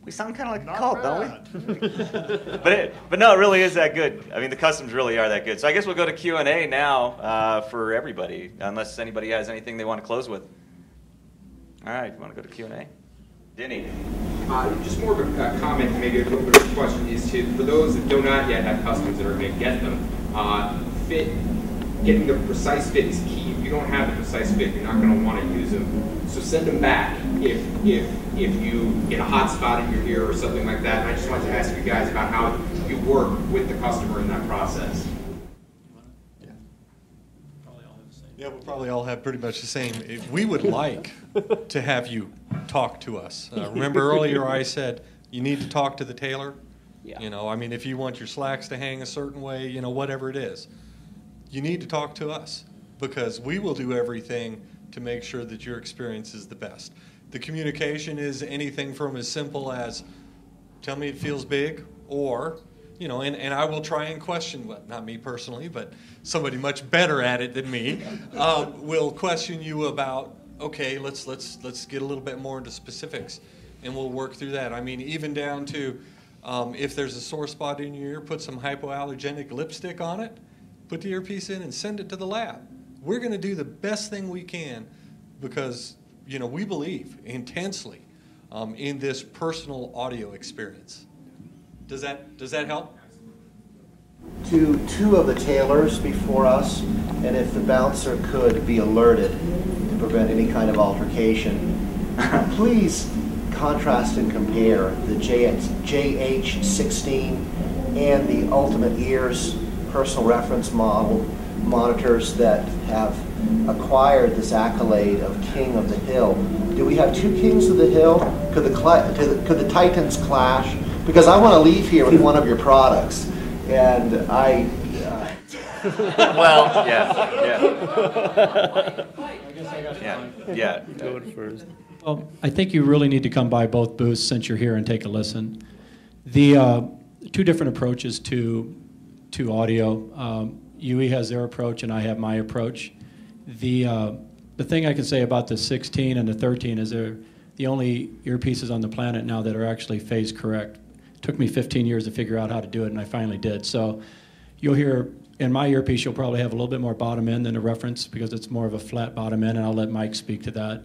We sound kind of like Not a cult, bad. don't we? but no, it really is that good. I mean, the customs really are that good. So I guess we'll go to Q&A now for everybody, unless anybody has anything they want to close with. All right, you want to go to Q&A? Denny. Just more of a comment, maybe a little bit of a question, is for those that do not yet have customers that are going to get them, getting the precise fit is key. If you don't have the precise fit, you're not going to want to use them. So send them back if you get a hot spot in your ear or something like that. And I just wanted to ask you guys about how you work with the customer in that process. Yeah, we'll probably all have pretty much the same. We would like to have you talk to us. Remember earlier I said you need to talk to the tailor? Yeah. You know, I mean, if you want your slacks to hang a certain way, you know, whatever it is, you need to talk to us because we will do everything to make sure that your experience is the best. The communication is anything from as simple as, tell me it feels big, or, you know, and I will try and question, well, not me personally, but somebody much better at it than me, will question you about, okay, let's get a little bit more into specifics, and we'll work through that. I mean, even down to if there's a sore spot in your ear, put some hypoallergenic lipstick on it, put the earpiece in, and send it to the lab. We're going to do the best thing we can because, you know, we believe intensely in this personal audio experience. Does that help? To two of the tailors before us, and if the bouncer could be alerted to prevent any kind of altercation, please contrast and compare the JH16 and the Ultimate Ears personal reference monitors that have acquired this accolade of King of the Hill. Do we have two Kings of the Hill? Could the Titans clash? Because I want to leave here with one of your products. And I... Well, yeah. Go first. Well, I think you really need to come by both booths since you're here and take a listen. The two different approaches to audio. UE has their approach and I have my approach. The thing I can say about the 16 and the 13 is they're the only earpieces on the planet now that are actually phase correct. It took me 15 years to figure out how to do it, and I finally did. So you'll hear, in my earpiece, you'll probably have a little bit more bottom end than a reference because it's more of a flat bottom end, and I'll let Mike speak to that.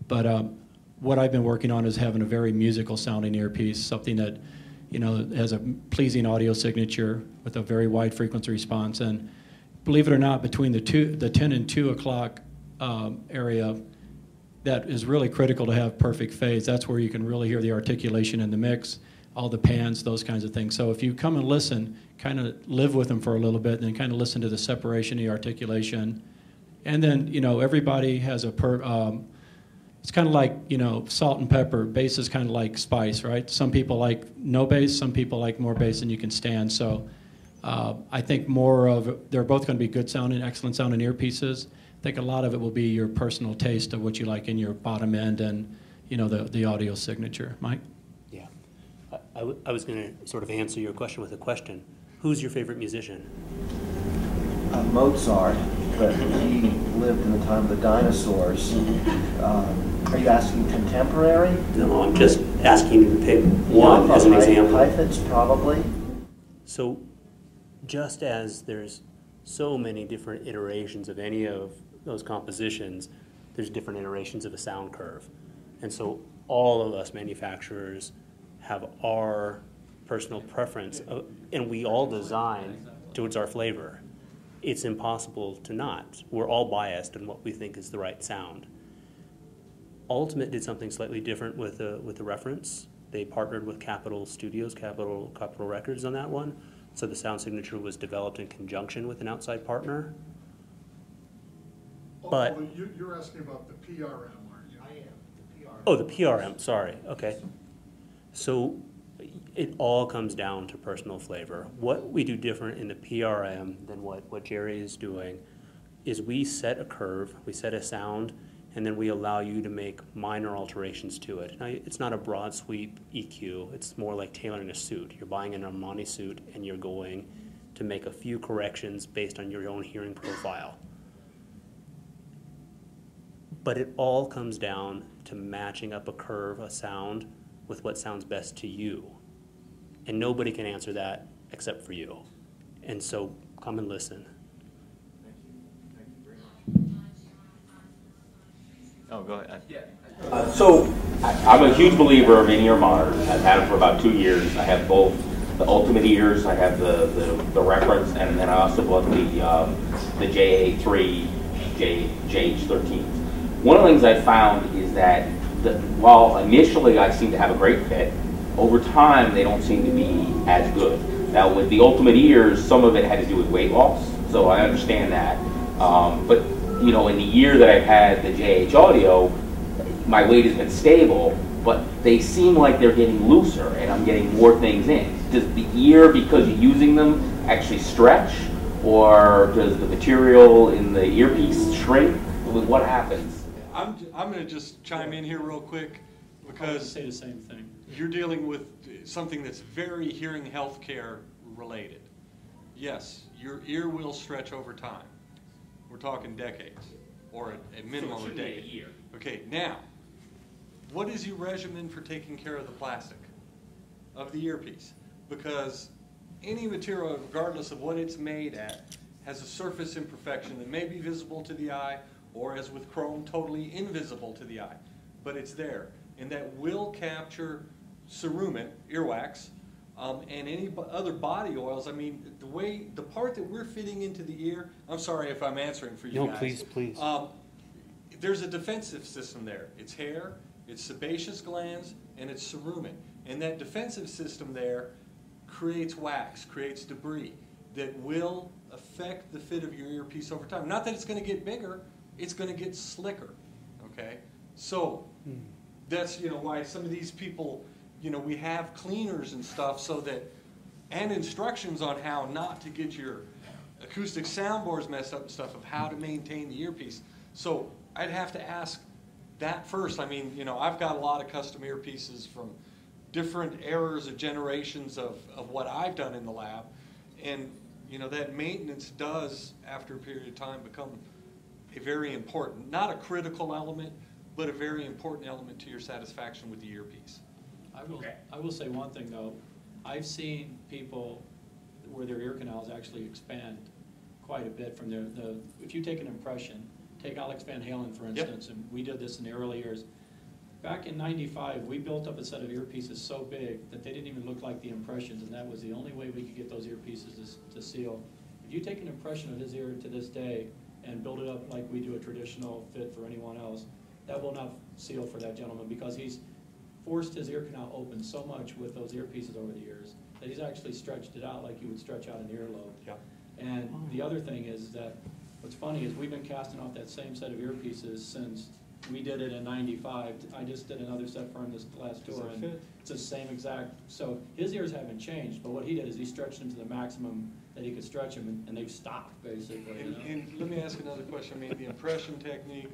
But what I've been working on is having a very musical sounding earpiece, something that, you know, has a pleasing audio signature with a very wide frequency response. And believe it or not, between the 10 and 2 o'clock area, that is really critical to have perfect phase. That's where you can really hear the articulation in the mix, all the pans, those kinds of things. So if you come and listen, kind of live with them for a little bit, and then kind of listen to the separation, the articulation. And then, you know, everybody has a it's kind of like, you know, salt and pepper. Bass is kind of like spice, right? Some people like no bass, some people like more bass than you can stand. So I think they're both going to be good sounding, excellent sounding earpieces. I think a lot of it will be your personal taste of what you like in your bottom end and, you know, the audio signature. Mike? Yeah. I was going to sort of answer your question with a question. Who's your favorite musician? Mozart, but he lived in the time of the dinosaurs. Are you asking contemporary? No, I'm just asking you to pick one as an example. Heifetz, probably. So just as there's so many different iterations of any of those compositions, there's different iterations of a sound curve. And so all of us manufacturers have our personal preference, and we all design towards our flavor. It's impossible to not. We're all biased in what we think is the right sound. Ultimate did something slightly different with the reference. They partnered with Capitol Studios, Capitol Records on that one. So the sound signature was developed in conjunction with an outside partner. But you're asking about the PRM, aren't you? I am. The PRM. Oh, the PRM, sorry, okay. So it all comes down to personal flavor. What we do different in the PRM than what Jerry is doing is we set a curve, we set a sound, and then we allow you to make minor alterations to it. Now, it's not a broad sweep EQ, it's more like tailoring a suit. You're buying an Armani suit and you're going to make a few corrections based on your own hearing profile. But it all comes down to matching up a curve, a sound, with what sounds best to you. And nobody can answer that except for you. And so come and listen. Thank you very much. Oh, go ahead. So I'm a huge believer of in-ear monitors. I've had them for about 2 years. I have both the Ultimate ears, I have the reference, and then I also bought the JA3 JH13. One of the things I found is that while initially I seem to have a great fit, over time they don't seem to be as good. Now with the Ultimate ears, some of it had to do with weight loss, so I understand that. But you know, in the year that I've had the JHAudio, my weight has been stable, but they seem like they're getting looser and I'm getting more things in. Does the ear, because you're using them, actually stretch? Or does the material in the earpiece shrink? What happens? I'm going to just chime in here real quick because say the same thing. You're dealing with something that's very hearing healthcare related. Yes, your ear will stretch over time. We're talking decades, or a minimum of a decade. Okay, now, what is your regimen for taking care of the plastic of the earpiece? Because any material, regardless of what it's made at, has a surface imperfection that may be visible to the eye, or as with chrome, totally invisible to the eye. But it's there, and that will capture cerumen, earwax, and any other body oils. I mean, the part that we're fitting into the ear, I'm sorry if I'm answering for you guys. No, please. There's a defensive system there. It's hair, it's sebaceous glands, and it's cerumen. And that defensive system there creates wax, creates debris that will affect the fit of your earpiece over time. Not that it's going to get bigger, it's going to get slicker, okay? So that's, you know, why some of these people, you know, we have cleaners and stuff so that, and instructions on how not to get your acoustic soundboards messed up and stuff, of how to maintain the earpiece. So I'd have to ask that first. I mean, you know, I've got a lot of custom earpieces from different eras of generations of what I've done in the lab. And, you know, that maintenance does, after a period of time, become a very important, not a critical element, but a very important element to your satisfaction with the earpiece. I will say one thing, though. I've seen people where their ear canals actually expand quite a bit from if you take an impression, take Alex Van Halen, for instance, and we did this in the early years. Back in '95, we built up a set of earpieces so big that they didn't even look like the impressions, and that was the only way we could get those earpieces to seal. If you take an impression of his ear to this day and build it up like we do a traditional fit for anyone else, that will not seal for that gentleman, because he's forced his ear canal open so much with those earpieces over the years that he's actually stretched it out like you would stretch out an earlobe. Yeah. And the other thing is that what's funny is we've been casting off that same set of earpieces since we did it in '95. I just did another set for him this last tour, and it's the same exact. So his ears haven't changed, but what he did is he stretched them to the maximum that he could stretch them, and they've stopped, basically. And let me ask another question. I mean, the impression technique,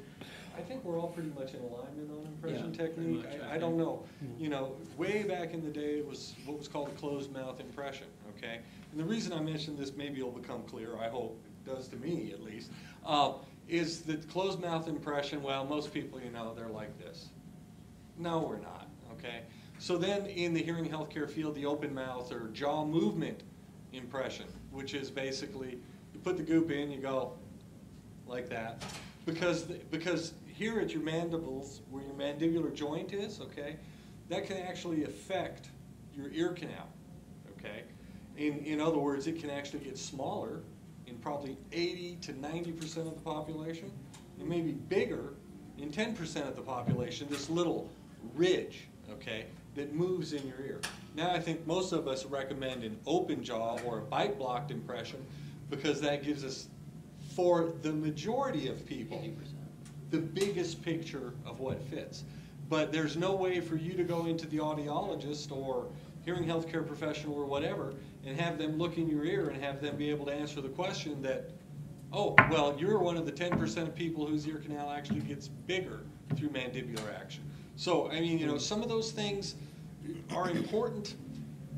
I think we're all pretty much in alignment on impression technique. I don't know. You know, way back in the day, it was what was called a closed mouth impression, okay? And the reason I mentioned this, maybe it'll become clear, I hope it does to me at least, is that closed mouth impression, well, most people, you know, they're like this. No, we're not, okay? So then in the hearing healthcare field, the open mouth or jaw movement impression, which is basically, you put the goop in, you go like that. Because here at your mandibles, where your mandibular joint is, okay, that can actually affect your ear canal, okay? In other words, it can actually get smaller in probably 80 to 90% of the population, and maybe bigger in 10% of the population, this little ridge, okay, that moves in your ear. Now I think most of us recommend an open jaw or a bite-blocked impression, because that gives us, for the majority of people, 80%. The biggest picture of what fits. But there's no way for you to go into the audiologist or hearing healthcare professional or whatever and have them look in your ear and have them be able to answer the question that, oh, well, you're one of the 10% of people whose ear canal actually gets bigger through mandibular action. So, I mean, you know, some of those things are important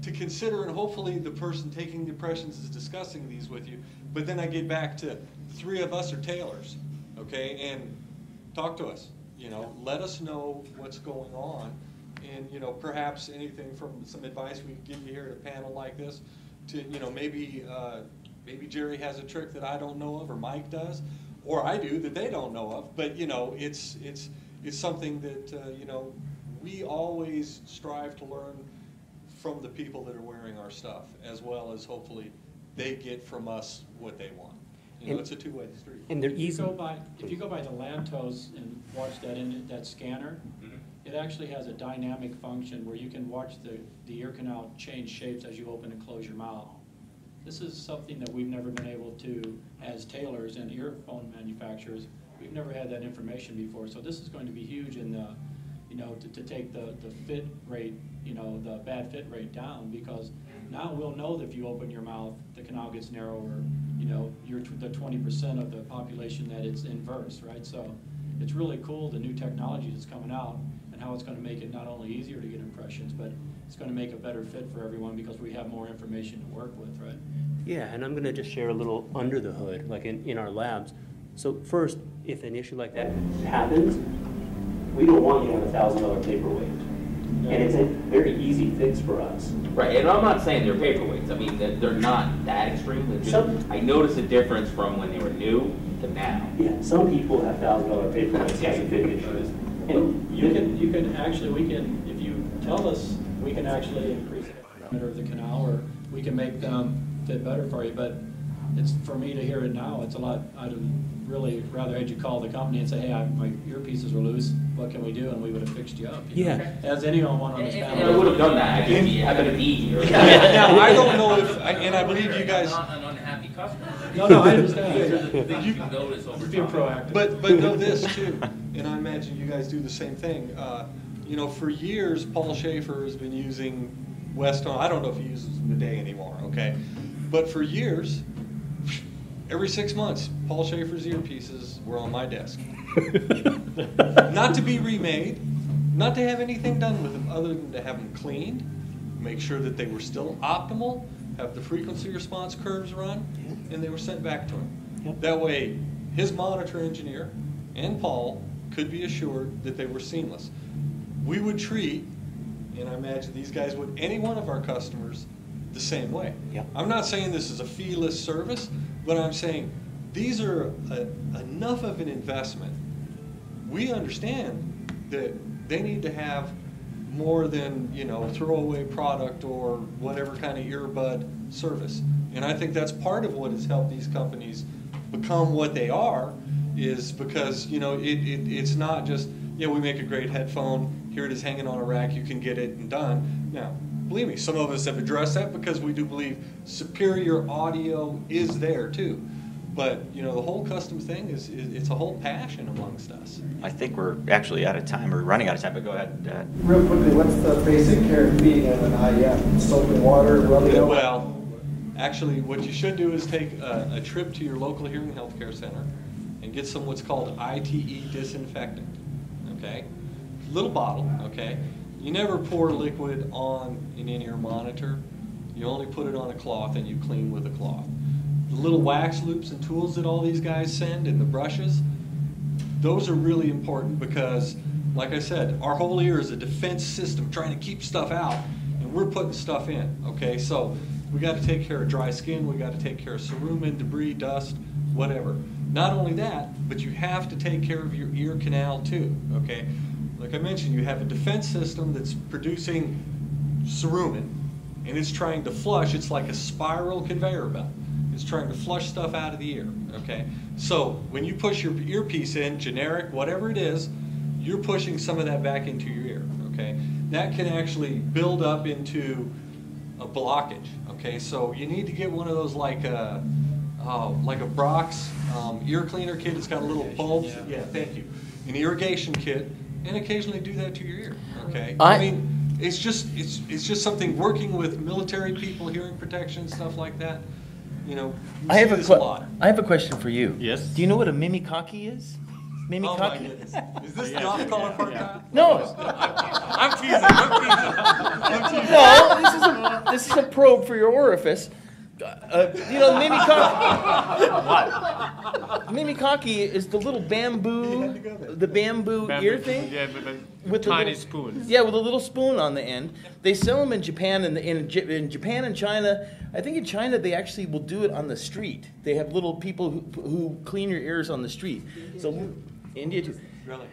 to consider, and hopefully the person taking the impressions is discussing these with you. But then I get back to the three of us are tailors, okay, and talk to us. You know, let us know what's going on, and you know, perhaps anything from some advice we can give you here at a panel like this. To, you know, maybe Jerry has a trick that I don't know of, or Mike does, or I do that they don't know of. But you know, it's it's something that, you know, we always strive to learn from the people that are wearing our stuff, as well as hopefully they get from us what they want. You know, it's a two-way street. And they're If you easy. go by the Lantos and watch that scanner, it actually has a dynamic function where you can watch the ear canal change shapes as you open and close your mouth. This is something that we've never been able to, as tailors and earphone manufacturers, we've never had that information before. So this is going to be huge in the, you know, to take the fit rate, you know, the bad fit rate down, because now we'll know that if you open your mouth, the canal gets narrower, you know, you're the 20% of the population that it's inverse, right? So it's really cool, the new technology that's coming out, and how it's going to make it not only easier to get impressions, but it's going to make a better fit for everyone because we have more information to work with, right? Yeah, and I'm going to just share a little under the hood, like in our labs. So first, if an issue like that happens, we don't want you to have a $1,000 paperweight. And it's a very easy fix for us. Right, and I'm not saying they're paperweights. I mean, they're not that extreme. They're just, I noticed a difference from when they were new to now. Yeah, some people have $1,000 paperweights having fit issues. And you can actually, if you tell us, we can actually increase the diameter of the canal, or we can make them fit better for you. But it's, for me to hear it now, it's a lot. I'd really rather had you call the company and say, hey, my earpieces are loose. What can we do? And we would have fixed you up. You know? As anyone on this panel. And I would have done that. I could have eaten you. Now, I don't know if, and I believe you guys. Not an unhappy customer. No, I understand. These are the things you can notice over Be time. proactive. But know this too, and I imagine you guys do the same thing. You know, for years, Paul Schaefer has been using Westone. I don't know if he uses them today anymore, okay? But for years, every 6 months, Paul Schaefer's earpieces were on my desk. Not to be remade, not to have anything done with them other than to have them cleaned, make sure that they were still optimal, have the frequency response curves run, and they were sent back to him. That way, his monitor engineer and Paul could be assured that they were seamless. We would treat, and I imagine these guys would, any one of our customers the same way. I'm not saying this is a fee-less service, but I'm saying these are enough of an investment. We understand that they need to have more than, you know, throwaway product or whatever kind of earbud service. And I think that's part of what has helped these companies become what they are, is because, you know, it's not just, yeah, we make a great headphone, here it is hanging on a rack, you can get it and done. Now, believe me, some of us have addressed that because we do believe superior audio is there too. But, you know, the whole custom thing it's a whole passion amongst us. I think we're actually out of time, or running out of time, but go ahead. Real quickly, what's the basic care of being an IEF? Soap and water, rubbing out? Well, actually, what you should do is take a trip to your local hearing healthcare center and get some what's called ITE disinfectant, okay? Little bottle, okay? You never pour liquid on an in-ear monitor. You only put it on a cloth and you clean with a cloth. The little wax loops and tools that all these guys send and the brushes, those are really important because, like I said, our whole ear is a defense system trying to keep stuff out, and we're putting stuff in, okay? So we got to take care of dry skin, we got to take care of cerumen, debris, dust, whatever. Not only that, but you have to take care of your ear canal too, okay? Like I mentioned, you have a defense system that's producing cerumen, and it's trying to flush. It's like a spiral conveyor belt. It's trying to flush stuff out of the ear, okay? So when you push your earpiece in, generic, whatever it is, you're pushing some of that back into your ear, okay? That can actually build up into a blockage, okay? So you need to get one of those like a Brock's ear cleaner kit. It's got a little bulb. Yeah, thank you. An irrigation kit, and occasionally do that to your ear, okay? I mean, it's just something, working with military people, hearing protection, stuff like that. You know, I have a lot. I have a question for you. Yes. Do you know what a mimikaki is? Mimikaki? Oh my goodness. Is this the off-color part, Kyle? No. I'm teasing. No, this is a probe for your orifice. You know, mimikaki is the little bamboo ear thing. Yeah, with tiny little, spoons. Yeah, with a little spoon on the end. They sell them in Japan, and in Japan and China. I think in China they actually will do it on the street. They have little people who clean your ears on the street. So India too. Really?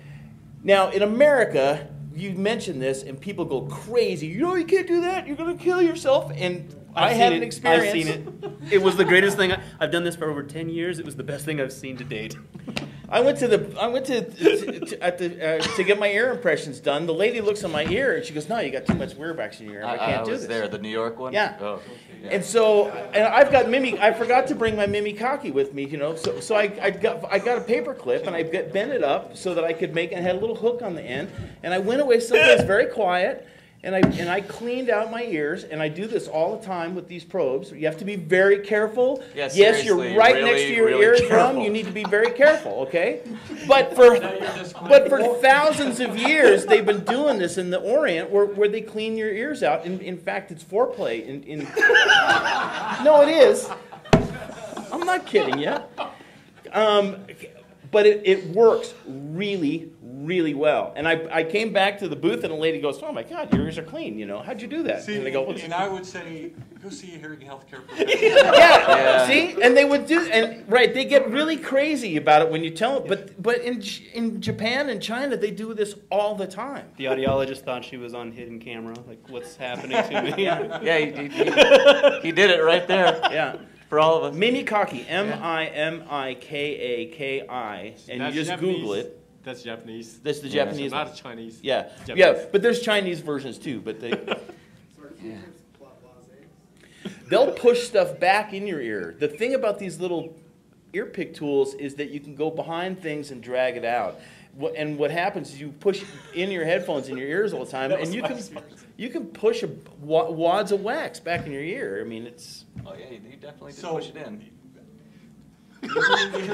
Now, in America, you mention this, and people go crazy. You know, you can't do that. You're going to kill yourself. And I had an experience. I've seen it. It was the greatest thing. I've done this for over 10 years. It was the best thing I've seen to date. I went to get my ear impressions done. The lady looks on my ear and she goes, "No, you got too much ear wax in your ear. I can't do this." there, the New York one. Yeah. Oh, yeah. And so, and I've got I forgot to bring my Mimikaki with me, you know. So I got a paper clip and I bent it up so that I could make it. Had a little hook on the end, and I went away someplace very quiet. And I cleaned out my ears, and I do this all the time with these probes. You have to be very careful. Yeah, yes, you're right really, next to your really eardrum. careful. You need to be very careful, okay? But for thousands of years, they've been doing this in the Orient, where they clean your ears out. In fact, it's foreplay. No, it is. I'm not kidding you. But it works really, really well. And I came back to the booth and a lady goes, "Oh my God, your ears are clean. You know, how'd you do that?" See, and I go, and I would say, go see a hearing health care professional. yeah, see, and they would do, and right, they get really crazy about it when you tell them. But in Japan and China, they do this all the time. The audiologist thought she was on hidden camera. Like, what's happening to me? Yeah, he did it right there. Yeah. For all of us. Mimikaki, Mimikaki, and you just Japanese. Google it. That's Japanese. That's the Japanese. Not Chinese. Yeah, Japanese. yeah, but there's Chinese versions too. But they'll push stuff back in your ear. The thing about these little ear pick tools is that you can go behind things and drag it out. And what happens is you push in your headphones in your ears all the time, and you can push wads of wax back in your ear. I mean, it's. Oh yeah, you definitely did push it in. I'm going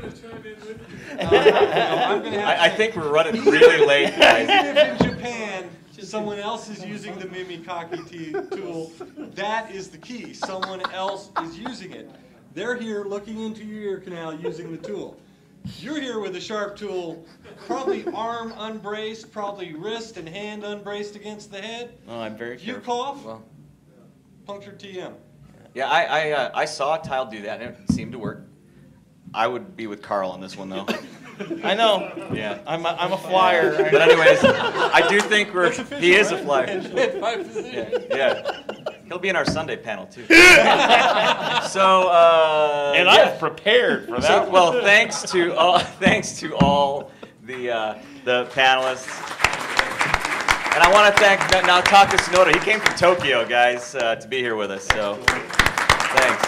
to chime in with you. I think we're running really late, guys. Even if in Japan someone else is using the Mimikaki tool, that is the key. Someone else is using it. They're here looking into your ear canal using the tool. You're here with a sharp tool, probably arm unbraced, probably wrist and hand unbraced against the head. Oh, I'm very careful. You cough, punctured TM. Yeah, I saw Tile do that, and it seemed to work. I would be with Karl on this one, though. I know. Yeah. I'm a flyer. Yeah. But anyways, I do think he is a flyer. Yeah. He'll be in our Sunday panel, too. So, and I've prepared for that. So, well, thanks to all the panelists. And I want to thank now Taka Sonoda. He came from Tokyo, guys, to be here with us. So, thanks.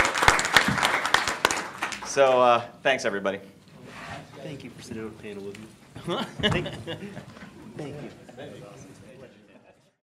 So, thanks, everybody. Thank you for sitting on a panel with me. Thank you.